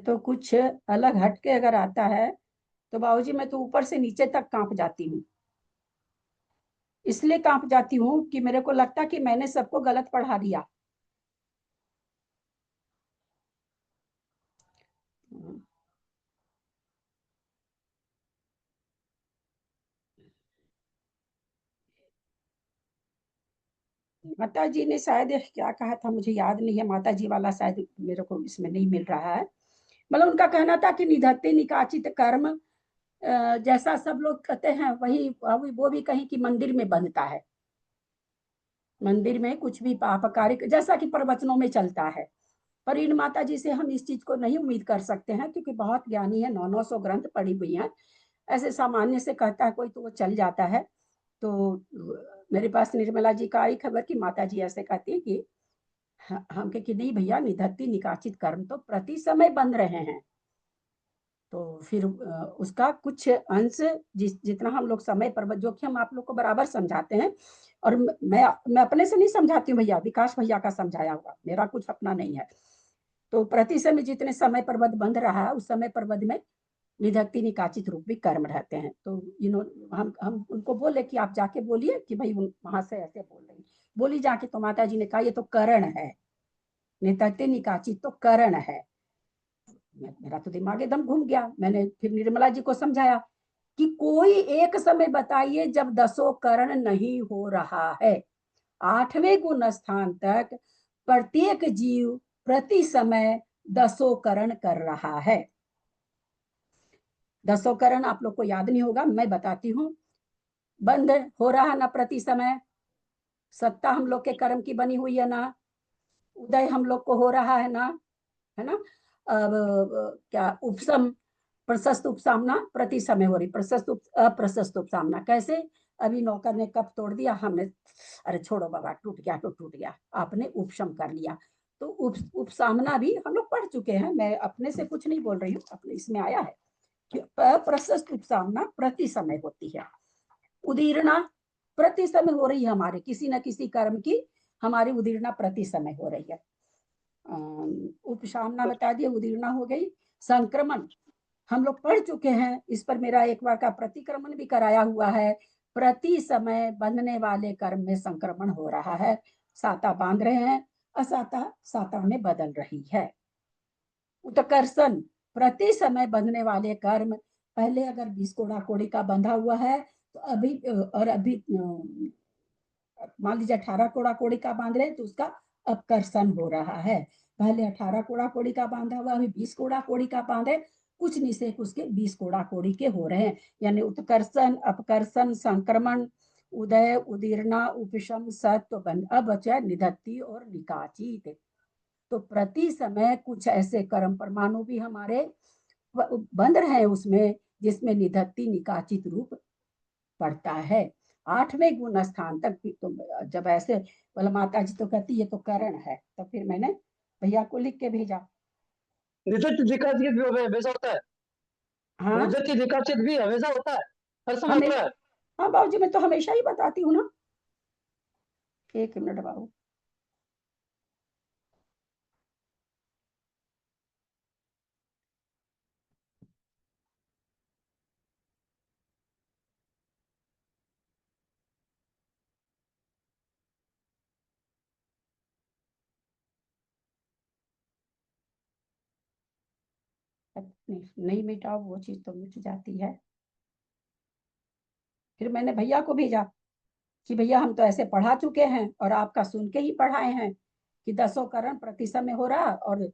तो कुछ अलग हटके अगर आता है तो बाबूजी मैं तो ऊपर से नीचे तक कांप जाती हूँ। इसलिए कांप जाती हूँ कि मेरे को लगता कि मैंने सबको गलत पढ़ा दिया। माता जी ने शायद क्या कहा था मुझे याद नहीं है, माता जी वाला शायद मेरे को इसमें नहीं मिल रहा है। मतलब उनका कहना था कि निधत्ते निकाचित कर्म, जैसा सब लोग कहते हैं वही वो भी कहीं कि मंदिर में बनता है, मंदिर में कुछ भी पाप कार्य जैसा कि प्रवचनों में चलता है। पर इन माता जी से हम इस चीज को नहीं उम्मीद कर सकते हैं, क्योंकि बहुत ज्ञानी है, 900 ग्रंथ पढ़ी हुई हैं। ऐसे सामान्य से कहता है कोई तो वो चल जाता है। तो मेरे पास निर्मला जी का आई खबर कि माता जी ऐसे कहती है कि हम कि नहीं भैया, निधत्ती निकाचित कर्म तो प्रति समय बन रहे हैं। तो फिर उसका कुछ अंश जितना हम लोग समय पर, जो कि हम आप लोग को बराबर समझाते हैं, और मैं अपने से नहीं समझाती हूँ भैया, विकास भैया का समझाया हुआ, मेरा कुछ अपना नहीं है। तो प्रति समय जितने समय पर्वत बंध रहा है, उस समय पर्वत में निधत्ती निकाचित रूप भी कर्म रहते हैं। तो हम उनको बोले कि आप जाके बोलिए कि भाई वहां से ऐसे बोल रही, बोली जाके, तो माता जी ने कहा ये तो करण है, निधत्ती निकाचित तो करण है। मेरा तो दिमाग एकदम घूम गया। मैंने फिर निर्मला जी को समझाया कि कोई एक समय बताइए जब 10 करण नहीं हो रहा है। 8वें गुण स्थान तक प्रत्येक जीव प्रति समय 10 करण कर रहा है। 10 करण आप लोग को याद नहीं होगा, मैं बताती हूँ। बंध हो रहा ना प्रति समय, सत्ता हम लोग के कर्म की बनी हुई है ना, उदय हम लोग को हो रहा है ना, है ना। अब क्या उपसम प्रशस्त उपसामना प्रति समय हो रही, प्रशस्त अप्रशस्त उपसामना कैसे। अभी नौकर ने कप तोड़ दिया, हमने अरे छोड़ो बाबा, टूट गया तो टूट गया, आपने उपशम कर लिया। तो उपसामना भी हम लोग पढ़ चुके हैं, मैं अपने से कुछ नहीं बोल रही हूँ, अपने इसमें आया है कि अप्रशस्त उपसामना प्रति समय होती है। उदीर्णा प्रति समय हो रही है, हमारे किसी न किसी कर्म की हमारी उदीर्णा प्रति समय हो रही है। उपसामना बता दिया, उदीर्णा हो गई। संक्रमण हम लोग पढ़ चुके हैं, इस पर मेरा एक बार का प्रतिक्रमण भी कराया हुआ है। प्रति समय बंधने वाले कर्म में संक्रमण हो रहा है, साता बांध रहे हैं, असाता साता में बदल रही है। उत्कर्षण प्रति समय बंधने वाले कर्म, पहले अगर 20 कोड़ा कोड़ी का बंधा हुआ है तो अभी मान लीजिए 18 कोड़ा कोड़ी का बांध रहे हैं, तो उसका अपकर्षण हो रहा है। पहले 18 कोड़ा कोड़ी का बांधा हुआ, अभी 20 कोड़ा कोड़ी का बांधे, कुछ निषेक उसके 20 कोड़ा कोड़ी के हो रहे हैं। यानी उत्कर्षण, अपकर्षण, संक्रमण, उदय उदीर्णा उपशम सत्व बंध। अब बचा निधत्ती और निकाचित। तो प्रति समय कुछ ऐसे कर्म परमाणु भी हमारे बंध रहे हैं उसमें, जिसमें निधत्ती निकाचित रूप पड़ता है। 8वें गुण स्थान तक तो जब ऐसे बोला माता जी तो कहती ये तो करण है, तो फिर मैंने भैया को लिख के भेजा। निधत्ती निकाचित भी हमेशा होता है। हाँ निधत्ती निकाचित भी हमेशा होता है, हर समय हमें होता है। हाँ बाबूजी, मैं तो हमेशा ही बताती हूँ ना। 1 मिनट बाबू। नहीं मिटाओ वो चीज तो मिट जाती है। फिर मैंने भैया को भेजा कि भैया हम तो ऐसे पढ़ा चुके हैं और आपका सुन के ही पढ़ाए हैं कि 10 करण प्रति समय हो रहा, और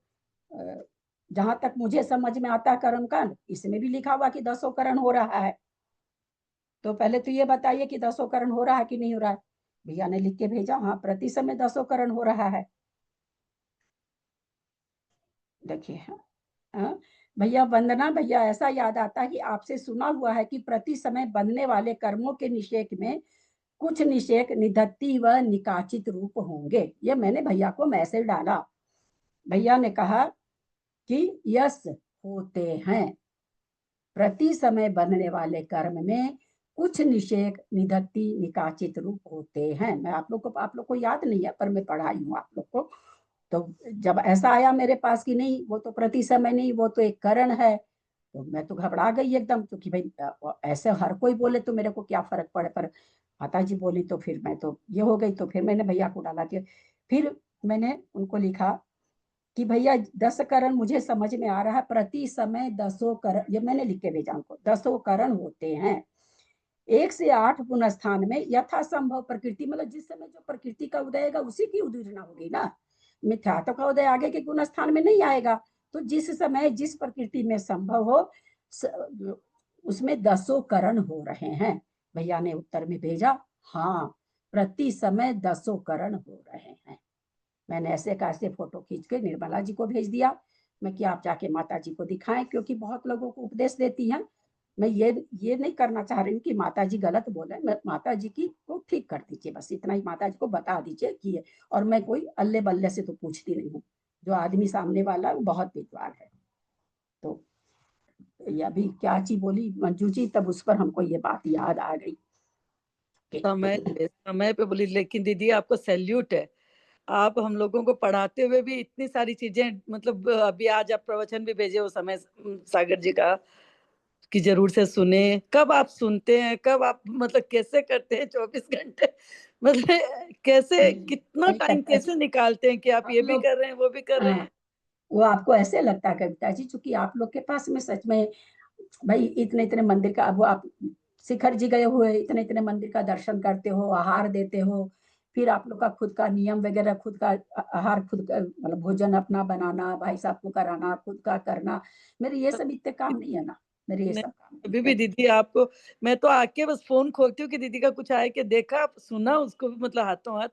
जहां तक मुझे समझ में आता कर्म कांड, इसमें भी लिखा हुआ कि 10 करण हो रहा है। तो पहले तो ये बताइए कि 10 करण हो रहा है कि नहीं हो रहा है। भैया ने लिख के भेजा, हाँ प्रति समय 10 करण हो रहा है। देखिए हाँ भैया वंदना, भैया ऐसा याद आता है कि आपसे सुना हुआ है कि प्रति समय बनने वाले कर्मों के निषेक में कुछ निषेक निधत्ती व निकाचित रूप होंगे। ये मैंने भैया को मैसेज डाला। भैया ने कहा कि यस होते हैं, प्रति समय बनने वाले कर्म में कुछ निषेक निधत्ती निकाचित रूप होते हैं। मैं आप लोग को याद नहीं है, पर मैं पढ़ाई हूँ आप लोग को। तो जब ऐसा आया मेरे पास कि नहीं वो तो प्रति समय नहीं, वो तो एक करण है, तो मैं तो घबरा गई एकदम, क्योंकि भाई ऐसे हर कोई बोले तो मेरे को क्या फर्क पड़े, पर माता जी बोली तो फिर मैं तो ये हो गई। तो फिर मैंने भैया को डाला दिया। फिर मैंने उनको लिखा कि भैया 10 करण मुझे समझ में आ रहा है, प्रति समय 10 करण, ये मैंने लिख के भेजा उनको, 10 करण होते हैं। 1 से 8 पुनः स्थान में यथासंभव प्रकृति, मतलब जिस समय जो प्रकृति का उदय होगा उसी की उदीर्णा होगी ना। मिथ्यात्व का उदय आगे के गुण स्थान में नहीं आएगा। तो जिस समय जिस प्रकृति में संभव हो उसमें 10 करण हो रहे हैं। भैया ने उत्तर में भेजा, हाँ प्रति समय 10 करण हो रहे हैं। मैंने ऐसे कैसे फोटो खींच के निर्मला जी को भेज दिया, मैं कि आप जाके माता जी को दिखाएं, क्योंकि बहुत लोगों को उपदेश देती हैं। मैं ये नहीं करना चाह रही हूँ कि माता जी गलत बोले, मैं माता जी की को ठीक कर दीजिए, बस इतना ही माता जी को बता दीजिए कि और मैं कोई अल्ले बल्ले से तो पूछती नहीं हूँ। जो आदमी सामने वाला है वो बहुत विद्वान है। तो ये अभी क्या चीज बोली मंजू जी, तब उस पर हमको ये बात याद आ गई। समय पे बोली, लेकिन दीदी आपको सैल्यूट है। आप हम लोगों को पढ़ाते हुए भी इतनी सारी चीजें, मतलब अभी आज आप प्रवचन भी भेजे, वो समय सागर जी का कि जरूर से सुने। कब आप सुनते हैं, कब आप मतलब कैसे करते हैं 24 घंटे, मतलब कैसे कितना टाइम कैसे निकालते हैं कि आप ये भी कर रहे हैं वो भी कर रहे हैं। वो आपको ऐसे लगता है कविता जी, चूंकि आप लोग के पास में सच में भाई इतने इतने मंदिर का, अब आप शिखर जी गए हुए, इतने इतने मंदिर का दर्शन करते हो, आहार देते हो, फिर आप लोग का खुद का नियम वगैरह, खुद का आहार, खुद का मतलब भोजन अपना बनाना, भाई साहब को कराना, खुद का करना। मेरे ये सब इतने काम नहीं है ना, मेरे ये सब काम अभी भी दीदी आपको, मैं तो आके बस फोन खोलती हूँ कि दीदी का कुछ आए कि देखा, सुना उसको भी मतलब हाथों हाथ,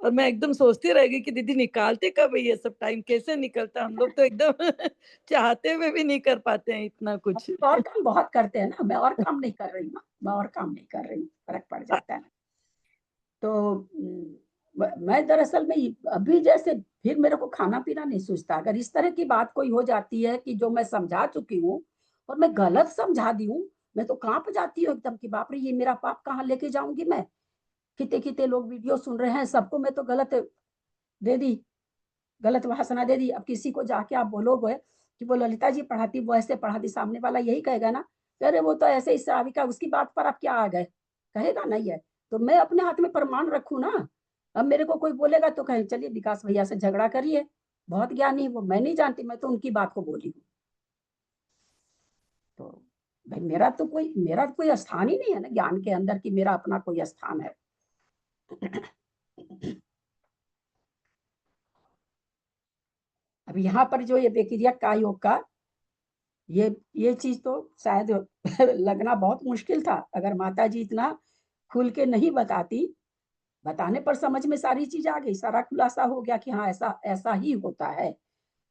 और मैं एकदम सोचती रह गई कि दीदी निकालते कब है ये सब टाइम, कैसे निकलता। हम लोग तो एकदम चाहते हुए भी नहीं कर पाते हैं इतना कुछ। और काम बहुत करते हैं ना, मैं और काम नहीं कर रही हूँ, मैं और काम नहीं कर रही हूँ, फर्क पड़ जाता है। तो मैं दरअसल में अभी जैसे फिर मेरे को खाना पीना नहीं सूझता। अगर इस तरह की बात कोई हो जाती है कि जो मैं समझा चुकी हूँ और मैं गलत समझा दी हूँ, मैं तो कांप जाती हूँ एकदम कि बाप रे, ये मेरा पाप कहाँ लेके जाऊंगी मैं। कितने कितने लोग वीडियो सुन रहे हैं, सबको मैं तो गलत दे दी, गलत भाषणा दे दी। अब किसी को जाके आप बोलोगे कि वो ललिता जी पढ़ाती, वो ऐसे पढ़ाती, सामने वाला यही कहेगा ना, अरे वो तो ऐसे ही श्राविका, उसकी बात पर आप क्या आ गए, कहेगा नहीं है। तो मैं अपने हाथ में प्रमाण रखूं ना। अब मेरे को कोई बोलेगा तो कहे चलिए विकास भैया से झगड़ा करिए, बहुत ज्ञानी वो, मैं नहीं जानती, मैं तो उनकी बात को बोली हूँ। तो भाई मेरा कोई स्थान ही नहीं है ना ज्ञान के अंदर कि मेरा अपना कोई स्थान है। अब यहाँ पर जो ये देखिए का योग का ये चीज तो शायद लगना बहुत मुश्किल था, अगर माता जी इतना खुल के नहीं बताती, बताने पर समझ में सारी चीज आ गई, सारा खुलासा हो गया कि हाँ ऐसा ऐसा ही होता है।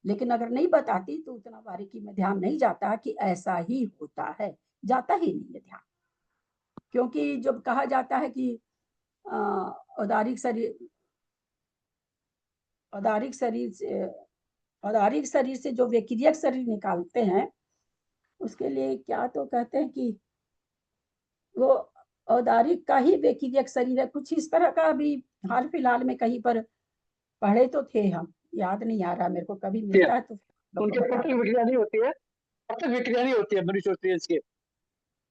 लेकिन अगर नहीं बताती तो उतना बारीकी में ध्यान नहीं जाता कि ऐसा ही होता है, जाता ही नहीं है ध्यान। क्योंकि जब कहा जाता है कि औदारिक शरीर औदारिक शरीर से जो विक्रियक शरीर निकालते हैं, उसके लिए क्या तो कहते हैं कि वो औदारिक का ही विक्रियक शरीर है, कुछ इस तरह का। अभी हाल फिलहाल में कहीं पर पढ़े तो थे हम, याद नहीं आ रहा मेरे को, कभी मिलता है तो उनके प्रत्येक विक्रिया नहीं होती है, प्रत्येक विक्रिया नहीं होती है मनुष्य और त्रियज के।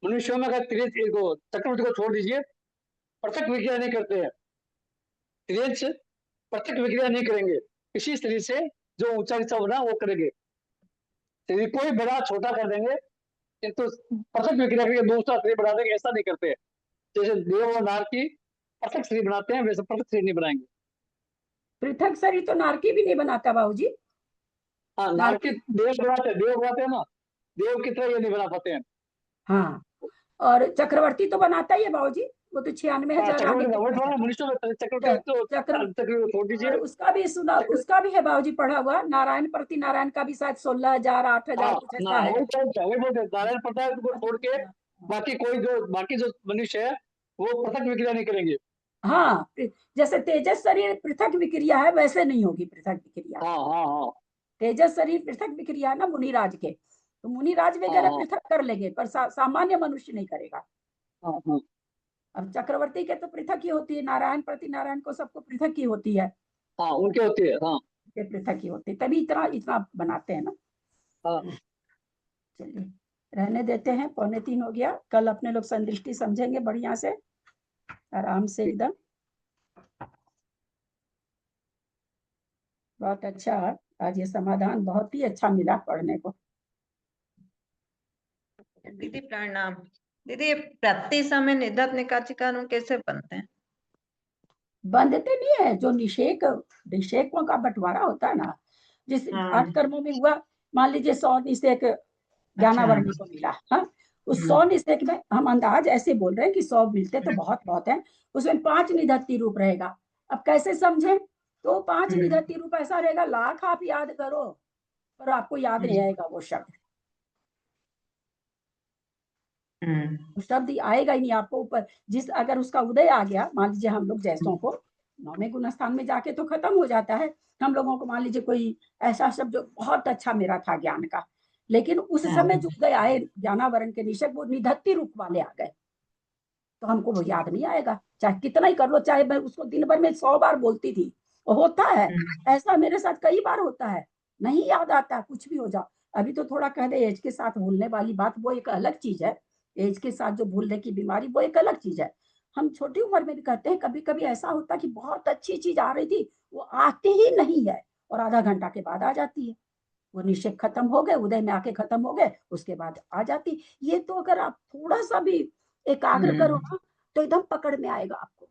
मनुष्यों में अगर त्रियज को चक्रवर्ती को छोड़ दीजिए, प्रत्येक विक्रिया नहीं करते हैं। त्रियज प्रत्येक विक्रिया नहीं करेंगे, इसी शरीर से जो ऊंचा नीचा होना वो करेंगे। शरीर को ही बड़ा छोटा कर देंगे, किंतु पृथक विक्रिया करके दूसरा शरीर बना देंगे, ऐसा नहीं करते। जैसे देव और नार की पृथक शरीर बनाते हैं, वैसे पृथक शरीर नहीं बनाएंगे। पृथक शरीर तो नारकी भी नहीं बनाता बाबूजी। हाँ, नारकी देव बनाते हैं ना, देव की तरह ये नहीं बना पाते हैं। हाँ, और चक्रवर्ती तो बनाता ही है बाबूजी, वो तो 96,000 मनुष्य में चक्रवर्ती छोड़ दीजिए। उसका भी सुना, उसका भी है बाबूजी पढ़ा हुआ, नारायण प्रति नारायण का भी शायद 16,000 8,000 कुछ ऐसा है। नारायण प्रताप को छोड़ के बाकी जो मनुष्य है वो पृथक विक्रिया नहीं करेंगे। हाँ, जैसे तेजस शरीर पृथक विक्रिया है, वैसे नहीं होगी पृथक विक्रिया। हाँ। तेजस शरीर पृथक विक्रिया है ना मुनिराज के, तो मुनिराज वगैरह पृथक कर लेंगे, पर सामान्य मनुष्य नहीं करेगा। अब चक्रवर्ती के तो पृथक ही होती है, नारायण प्रति नारायण को सबको पृथक ही होती है। हाँ, उनके होती है। हाँ, पृथक ही होती है, तभी इतना बनाते हैं ना। चलिए रहने देते हैं, 2:45 हो गया। कल अपने लोग संदृष्टि समझेंगे बढ़िया से, आराम से एकदम। बहुत अच्छा, आज ये समाधान बहुत ही अच्छा मिला पढ़ने को। दीदी प्रणाम। दीदी प्रति समय निधत निकाचिकानु कैसे बनते हैं? बंधते नहीं है, जो निषेकों का बंटवारा होता है ना, जिस 8 कर्मों में हुआ, मान लीजिए 100 निषेक ज्ञानावरणी को मिला, हाँ, उस 100 निषेक में हम अंदाज ऐसे बोल रहे हैं कि 100 मिलते तो बहुत है, उसमें 5 निधत्ती रूप रहेगा। अब कैसे समझें? तो 5 निधत्ती रूप ऐसा रहेगा, लाख आप याद करो पर आपको याद नहीं आएगा वो शब्द। शब्द आएगा ही नहीं आपको ऊपर। अगर उसका उदय आ गया, मान लीजिए हम लोग जैसों को 9वें गुण स्थान में जाके तो खत्म हो जाता है। हम लोगों को मान लीजिए कोई ऐसा शब्द जो बहुत अच्छा मेरा था ज्ञान का, लेकिन उस समय जो उदय आए ज्ञानावरण के निषेक, वो निधत्ती रूप वाले आ गए, तो हमको वो याद नहीं आएगा, चाहे कितना ही कर लो। चाहे मैं उसको दिन भर में 100 बार बोलती थी, होता है ऐसा, मेरे साथ कई बार होता है, नहीं याद आता, कुछ भी हो जाओ। अभी तो थोड़ा कह दे एज के साथ भूलने वाली बात, वो एक अलग चीज है। एज के साथ जो भूलने की बीमारी, वो एक अलग चीज है। हम छोटी उम्र में भी कहते हैं, कभी कभी ऐसा होता कि बहुत अच्छी चीज आ रही थी, वो आती ही नहीं है, और आधा घंटा के बाद आ जाती है। वो निषेक खत्म हो गए, उदय में आके खत्म हो गए, उसके बाद आ जाती। ये तो अगर आप थोड़ा सा भी एकाग्र करो ना, तो एकदम पकड़ में आएगा आपको।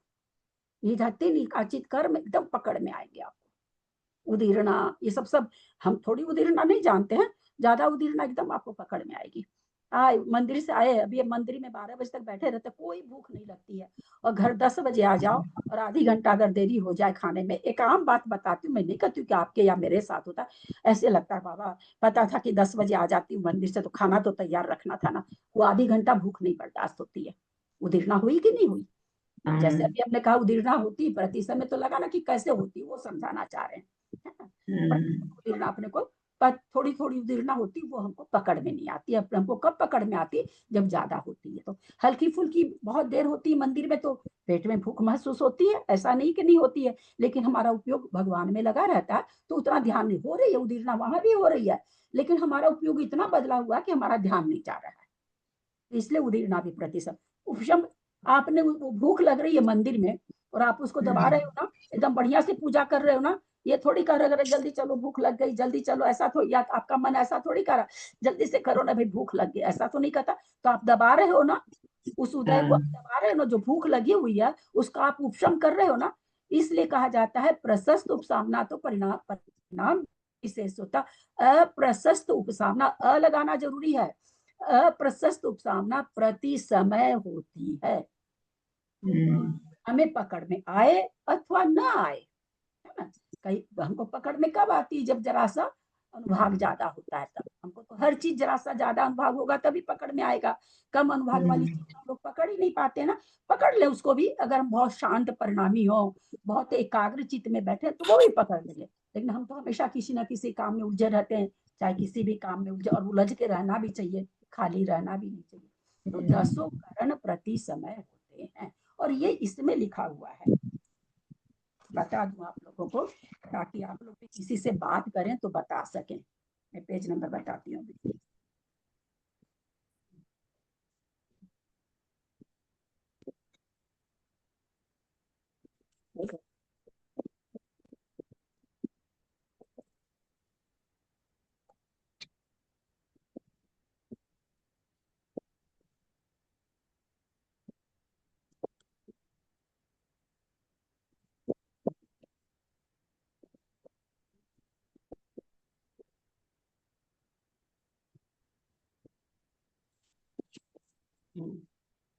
निधत्ती निकाचित कर्म एकदम पकड़ में आएंगे आपको। उदीर्णा, ये सब हम थोड़ी उदीर्णा नहीं जानते हैं, ज्यादा उदीर्णा एकदम आपको पकड़ में आएगी। मंदिर से आए, अभी मंदिर में 12 बजे तक बैठे रहते, कोई भूख नहीं लगती है, और घर 10 बजे आ जाओ, और आधी घंटा अगर देरी हो जाए खाने में। एक आम बात बताती हूँ, मैं नहीं कहती हूँ कि आपके या मेरे साथ होता, ऐसे लगता है बाबा पता था कि 10 बजे आ जाती हूँ मंदिर से, तो खाना तो तैयार रखना था ना। वो आधी घंटा भूख नहीं बर्दाश्त होती है। उदीर्णा हुई कि नहीं हुई? जैसे अभी हमने कहा उदीर्णा होती, प्रति समय तो लगा ना कि कैसे होती, वो समझाना चाह रहे हैं। उदीर्णा अपने को थोड़ी थोड़ी उदीर्णा होती, वो हमको पकड़ में नहीं आती। अब हमको कब पकड़ में आती? जब ज्यादा होती है। तो हल्की फुल्की बहुत देर होती है मंदिर में, तो पेट में भूख महसूस होती है, ऐसा नहीं कि नहीं होती है, लेकिन हमारा उपयोग भगवान में लगा रहता है, तो उतना ध्यान नहीं हो रही है। उदीर्णा वहां भी हो रही है, लेकिन हमारा उपयोग इतना बदला हुआ कि हमारा ध्यान नहीं जा रहा है, इसलिए उदीर्णा भी प्रतिशत उपशम। आपने भूख लग रही है मंदिर में, और आप उसको दबा रहे हो ना, एकदम बढ़िया से पूजा कर रहे हो ना, ये थोड़ी कर रहे जल्दी चलो भूख लग गई, जल्दी चलो, ऐसा थोड़ी, या आपका मन ऐसा थोड़ी कर रहा जल्दी से करो ना भाई भूख लग गई, ऐसा तो नहीं करता। तो आप दबा रहे हो ना, उस उदय को दबा रहे हो ना, जो भूख लगी हुई है उसका आप उपशम कर रहे हो ना। इसलिए कहा जाता है प्रशस्त उपसामना तो परिणाम विशेष होता। अप्रशस्त उपसामना, अ लगाना जरूरी है। अप्रशस्त उपसामना प्रति समय होती है। हमें पकड़ में आए अथवा न आए, है ना। कहीं हमको पकड़ में कब आती है, जब जरा सा अनुभाग ज्यादा होता है, तब हमको तो हर चीज जरा सा ज्यादा अनुभाग होगा तभी पकड़ में आएगा। कम अनुभाग वाली चीज हम लोग पकड़ ही नहीं पाते ना। पकड़ ले उसको भी, अगर हम बहुत शांत परिणामी हो, बहुत एकाग्र चित्त में बैठे तो वो भी पकड़ लेंगे। लेकिन हम तो हमेशा किसी ना किसी काम में उलझे रहते हैं, चाहे किसी भी काम में उलझे, और उलझ के रहना भी चाहिए, खाली रहना भी नहीं चाहिए। तो 10 करण प्रति समय होते हैं, और ये इसमें लिखा हुआ है। बता दूं आप लोगों को, ताकि आप लोग भी किसी से बात करें तो बता सकें। मैं पेज नंबर बताती हूँ।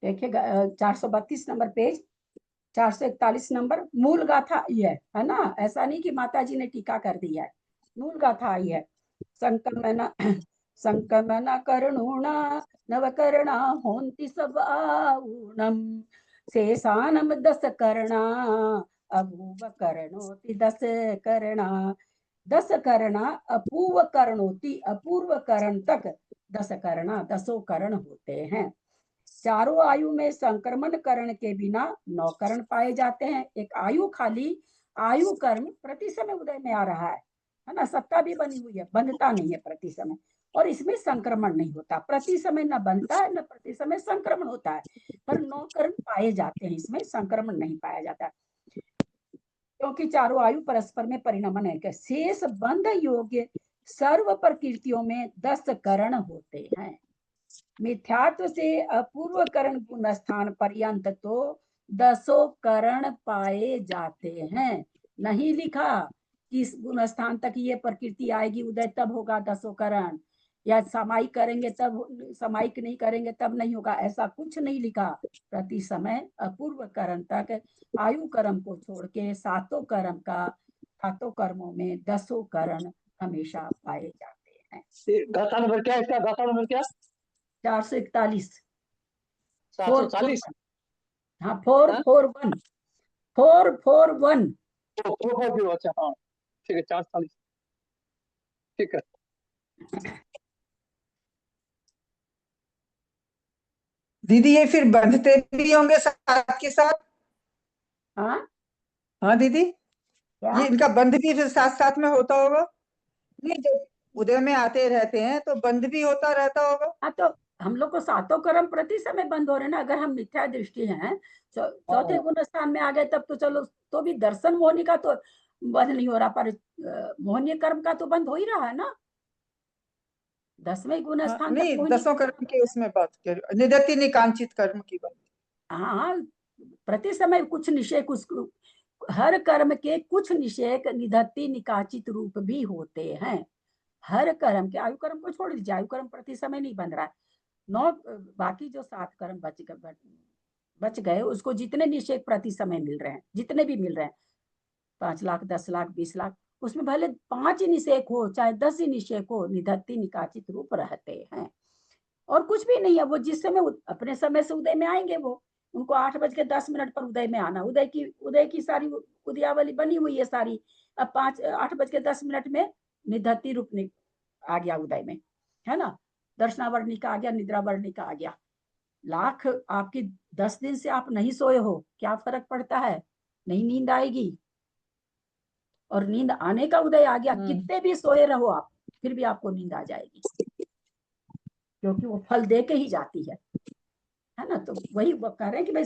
देखिए 432 नंबर पेज, 441 नंबर, मूल गाथा ये है ना। ऐसा नहीं कि माता जी ने टीका कर दिया है, मूल गाथा ये है। संकमन करुणा नवकरणा होन्ति सब आऊनम, शेषानम 10 करना अभूव करणोति 10 करना। 10 करना अपूर्व करणोति, अपूर्व करण तक 10 करना, 10 करण होते हैं। चारों आयु में संक्रमण करण के बिना 9 करण पाए जाते हैं। एक आयु खाली आयु कर्म प्रति समय उदय में आ रहा है ना। सत्ता भी बनी हुई है, बंधता नहीं है प्रति समय, और इसमें संक्रमण नहीं होता। प्रति समय न बनता है न प्रति समय संक्रमण होता है, पर 9 करण पाए जाते हैं, इसमें संक्रमण नहीं पाया जाता, क्योंकि चारों आयु परस्पर में परिणमन है। शेष बंध योग्य सर्व प्रकृतियों में 10 करण होते हैं। मिथ्यात्व से अपूर्व करण गुण स्थान पर्यंत तो 10 करण पाए जाते हैं। नहीं लिखा कि इस गुण स्थान तक ये प्रकृति आएगी उदय तब होगा 10 करण, या सामायिक करेंगे तब, सामायिक नहीं करेंगे तब नहीं होगा, ऐसा कुछ नहीं लिखा। प्रति समय अपूर्व करण तक आयु कर्म को छोड़ के 7 कर्म का, 7 कर्मों में 10 करण हमेशा पाए जाते हैं। गाथा नंबर क्या है इसका? गाथा नंबर क्या? 441। 440। हाँ 441 441। अच्छा हाँ ठीक है, 440 ठीक है। दीदी ये फिर बंधते भी होंगे साथ के साथ? हाँ हाँ दीदी, क्या? ये इनका बंध भी फिर साथ साथ में होता होगा? नहीं, जब उदय में आते रहते हैं तो बंध भी होता रहता होगा। हाँ तो हम लोग को 7 कर्म प्रति समय बंद हो रहे ना। अगर हम मिथ्या दृष्टि हैं, चौथे गुण स्थान में आ गए तब तो चलो, तो भी दर्शन मोहनी का तो बंद नहीं हो रहा, पर मोहनीय कर्म का तो बंद हो ही रहा है ना। 10वें गुण स्थान तक नहीं, मोहिनी, 10 कर्म के उसमें बात कर, निदति निकांचित कर्म की बात। हाँ प्रति समय कुछ निषेक, उसको हर कर्म के कुछ निषेक निधत्ति निकाचित रूप भी होते हैं। हर कर्म के, आयु कर्म को छोड़ दीजिए, आयु कर्म प्रति समय नहीं बन रहा है। 9 बाकी जो 7 कर्म बच गए, उसको जितने निषेक प्रति समय मिल रहे हैं, जितने भी मिल रहे हैं, 5 लाख 10 लाख 20 लाख, उसमें भले 5 ही निषेक हो चाहे 10 ही निषेक हो, निधत्ति निकाचित रूप रहते हैं। और कुछ भी नहीं है। वो जिस समय अपने समय से उदय में आएंगे, वो उनको 8:10 पर उदय में आना, उदय की सारी उदयावली बनी हुई है सारी। अब 8:10 में निधत्ति रूप आ गया उदय में, है ना। दर्शनावर्णी का आ गया, निद्रावर्णी का आ गया। लाख आपकी 10 दिन से आप नहीं सोए हो, क्या फर्क पड़ता है? नहीं नींद आएगी, और नींद आने का उदय आ गया, कितने भी सोए रहो आप, फिर भी आपको नींद आ जाएगी, क्योंकि वो फल दे के ही जाती है ना। तो वही वो कह रहे हैं कि भाई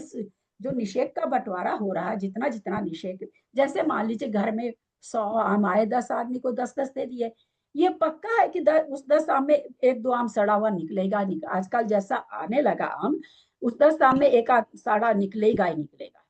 जो निषेक का बंटवारा हो रहा है, जितना जितना निषेक, जैसे मान लीजिए घर में 100 आम आए, 10 आदमी को 10-10 दे दिए, ये पक्का है कि उस 10 आम में 1-2 आम सड़ा हुआ निकलेगा। आजकल जैसा आने लगा आम, उस 10 आम में 1 आध सड़ा निकलेगा ही निकलेगा,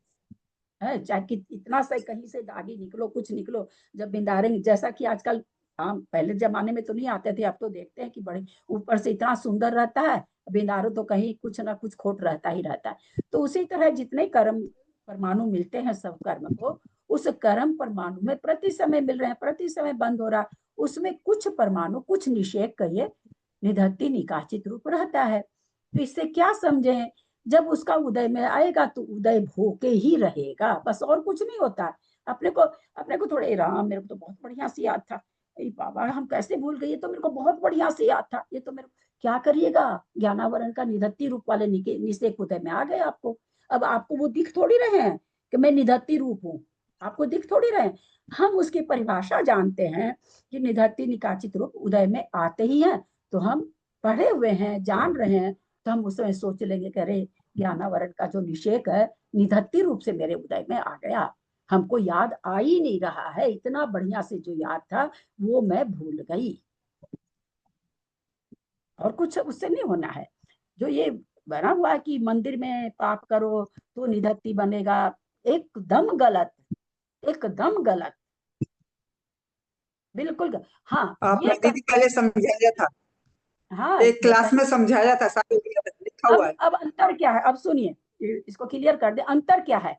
है। चाहे कि इतना से कहीं से दागी निकलो, कुछ निकलो, जब बिंदारेंगे, जैसा कि आजकल हाँ, पहले जमाने में तो नहीं आते थे, अब तो देखते हैं कि बड़े ऊपर से इतना सुंदर रहता है, बिंदारो तो कहीं कुछ ना कुछ खोट रहता ही रहता है। तो उसी तरह जितने कर्म परमाणु मिलते हैं सब कर्म को, उस कर्म परमाणु में प्रति समय मिल रहे हैं, प्रति समय बंद हो रहा, उसमें कुछ परमाणु, कुछ निषेक कहिए, निधत्ती निकाचित रूप रहता है। तो इससे क्या समझे, जब उसका उदय में आएगा तो उदय भोके ही रहेगा, बस और कुछ नहीं होता। अपने को थोड़े राम, मेरे को तो बहुत बढ़िया से याद था, बाबा हम कैसे भूल गए, ये तो मेरे को बहुत बढ़िया से याद था, ये तो मेरे क्या करिएगा, ज्ञानावरण का निधत्ती रूप वाले निषेक उदय में आ गए आपको। अब आपको वो दिख थोड़ी रहे हैं कि मैं निधत्ती रूप हूँ, आपको दिख थोड़ी रहे। हम उसकी परिभाषा जानते हैं कि निधत्ती निकाचित रूप उदय में आते ही हैं, तो हम पढ़े हुए हैं, जान रहे हैं, तो हम उसमें सोच लेंगे कि अरे ज्ञानावरण का जो निषेक है निधत्ती रूप से मेरे उदय में आ गया, हमको याद आ ही नहीं रहा है, इतना बढ़िया से जो याद था वो मैं भूल गई। और कुछ उससे नहीं होना है। जो ये बना हुआ है कि मंदिर में पाप करो तो निधत्ती बनेगा, एकदम गलत, एकदम गलत, बिल्कुल हाँ। आपने ये दीदी पहले समझाया था, हाँ, एक क्लास में समझाया था, सारी लिखा हुआ है। अब अंतर क्या है, अब सुनिए, इसको क्लियर कर दे, अंतर क्या है।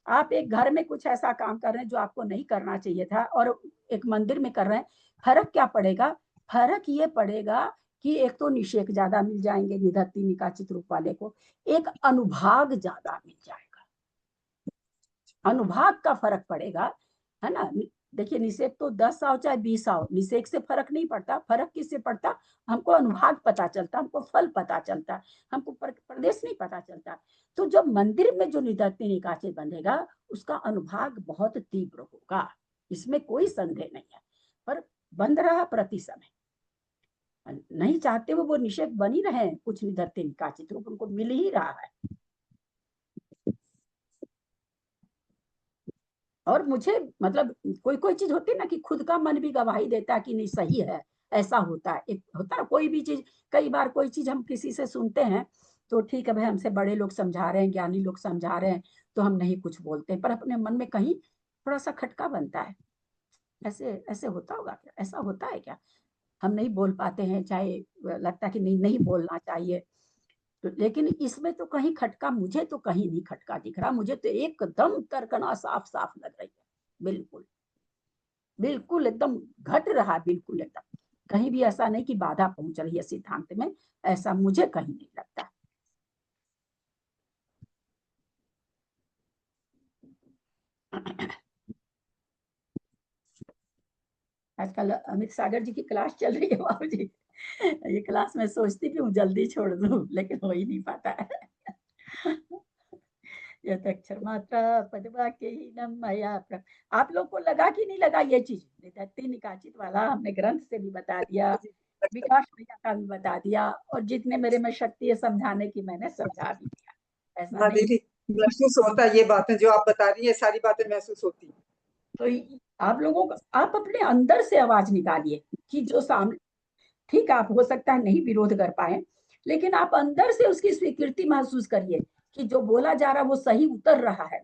आप एक घर में कुछ ऐसा काम कर रहे हैं जो आपको नहीं करना चाहिए था, और एक मंदिर में कर रहे हैं, फर्क क्या पड़ेगा, फर्क ये पड़ेगा कि एक तो निषेक ज्यादा मिल जाएंगे निधत्ती निकाचित रूप वाले को, एक अनुभाग ज्यादा मिल जाएगा, अनुभाग का फर्क पड़ेगा, है ना। देखिए निषेक तो 10 आओ चाहे 20 आओ, निषेक से फर्क नहीं पड़ता, फर्क किससे पड़ता, हमको अनुभाग पता चलता, हमको फल पता चलता, हमको प्रदेश नहीं पता चलता। तो जब मंदिर में जो निधत्ती निकाचित बंधेगा उसका अनुभाग बहुत तीव्र होगा, इसमें कोई संदेह नहीं है, पर बंध रहा प्रति समय, नहीं चाहते वो निषेक बन ही रहे, कुछ निधत्ती निकाचित रूप उनको मिल ही रहा है। और मुझे मतलब कोई चीज होती है ना कि खुद का मन भी गवाही देता है कि नहीं सही है, ऐसा होता है, एक होता है कोई भी चीज, कई बार कोई चीज हम किसी से सुनते हैं तो ठीक है भाई, हमसे बड़े लोग समझा रहे हैं, ज्ञानी लोग समझा रहे हैं, तो हम नहीं कुछ बोलते, पर अपने मन में कहीं थोड़ा सा खटका बनता है, ऐसे ऐसे होता होगा क्या, ऐसा होता है क्या, हम नहीं बोल पाते हैं, चाहे लगता है कि नहीं नहीं बोलना चाहिए, तो लेकिन इसमें तो कहीं खटका, मुझे तो कहीं नहीं खटका दिख रहा, मुझे तो एकदम तर्कना साफ साफ लग रही है, बिल्कुल बिल्कुल एकदम घट रहा है, बिल्कुल एकदम, कहीं भी ऐसा नहीं कि बाधा पहुंच रही है सिद्धांत में, ऐसा मुझे कहीं नहीं लगता। आजकल अमित सागर जी की क्लास चल रही है बाबू जी, ये क्लास मैं सोचती भी हूँ जल्दी छोड़ दूं, लेकिन हो ही नहीं पाता है। यथाक्षर मात्रा पदवाक्य ही न मया आप लोग को लगा कि नहीं लगा ये चीज, निधत्ती निकाचित वाला हमने ग्रंथ से भी बता दिया, विकास भैया का भी बता दिया, और जितने मेरे में शक्ति है समझाने की मैंने समझा भी दिया, ऐसा हाँ नहीं। दीदी, महसूस होता है, ये बातें जो आप बता रही है सारी बातें महसूस होती है। तो आप लोगों को, आप अपने अंदर से आवाज निकालिए कि जो सामने, ठीक है आप हो सकता है नहीं विरोध कर पाए, लेकिन आप अंदर से उसकी स्वीकृति महसूस करिए कि जो बोला जा रहा है वो सही उतर रहा है,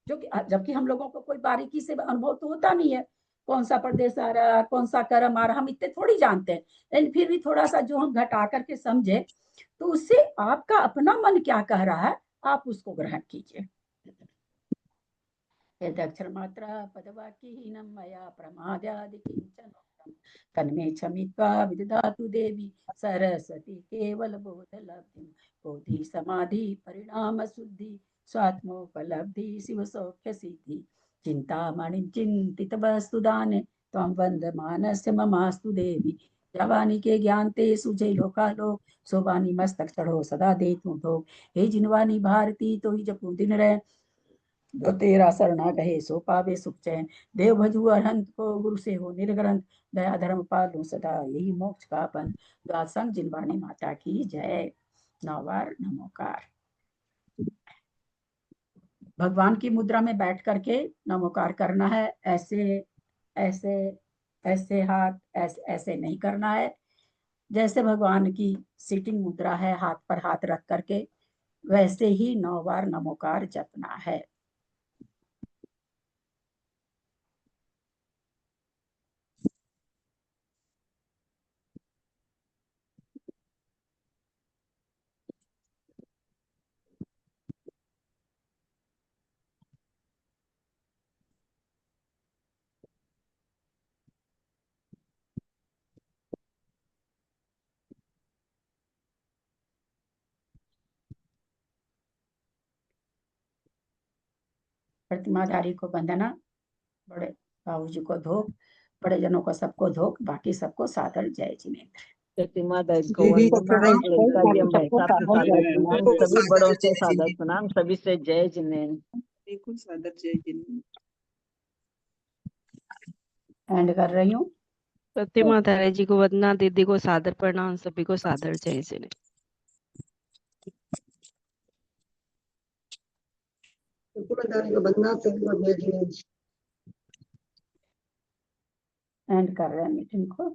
जो कि जबकि हम लोगों को कोई बारीकी से अनुभव तो होता नहीं है, कौन सा प्रदेश आ रहा है, कौन सा कर्म आ रहा, हम इतने थोड़ी जानते हैं, लेकिन फिर भी थोड़ा सा जो हम घटा करके समझे, तो उससे आपका अपना मन क्या कह रहा है आप उसको ग्रहण कीजिए। यदक्षर मात्रा पदवाक्यहीनं मया प्रमादादि किंचन तन्मे क्षमित्वा विदधातु देवी सरस्वती केवल बोधलब्धिं बोधि समाधि परिणाम शुद्धि स्वात्मोपलब्धि शिव सौख्य सिद्धि चिंतामणिं चिंतित वस्तुदाने त्वं वन्दमानस्य ममास्तु देवी जवानी के ज्ञान ते सुजय लोकालोक सोवानी मस्तक चढ़ो सदा दे तू ठोक हे जिनवानी भारती तो ही जपू दिन रहे जो तेरा शरणा गहे सो पावे सुख चैन देव भजु अरहंत को गुरु से हो निर्ग्रंथ दया धर्म पालो सदा यही मोक्ष का पन दासंग जिनवाणी माता की जय। नौवार नमोकार। भगवान की मुद्रा में बैठ करके नमोकार करना है, ऐसे ऐसे ऐसे हाथ ऐसे ऐसे नहीं करना है, जैसे भगवान की सीटिंग मुद्रा है हाथ पर हाथ रख करके वैसे ही 9 बार नमोकार जपना है। प्रतिमाधारी को वंदना, बड़े बाबूजी को धोक, बड़े जनों को सबको धोक, बाकी सबको सादर जय जिनेंद्र। प्रतिमाधारी को दीदी को वंदना, प्रणाम, ललिता जी हम सबको भाई साहब से सादर सादर जय प्रणाम, जिनेंद्र। सभी बड़ों से जय सादर जिनेंद्र। प्रणाम, सभी से जय जिनेंद्र। बिल्कुल सादर जय जिनेंद्र। एंड कर रही हूँ। प्रतिमा धारे जी को वंदना, दीदी को सादर प्रणाम, सभी को सादर जय जिनेंद्र। एंड कर रहे हैं मीटिंग को।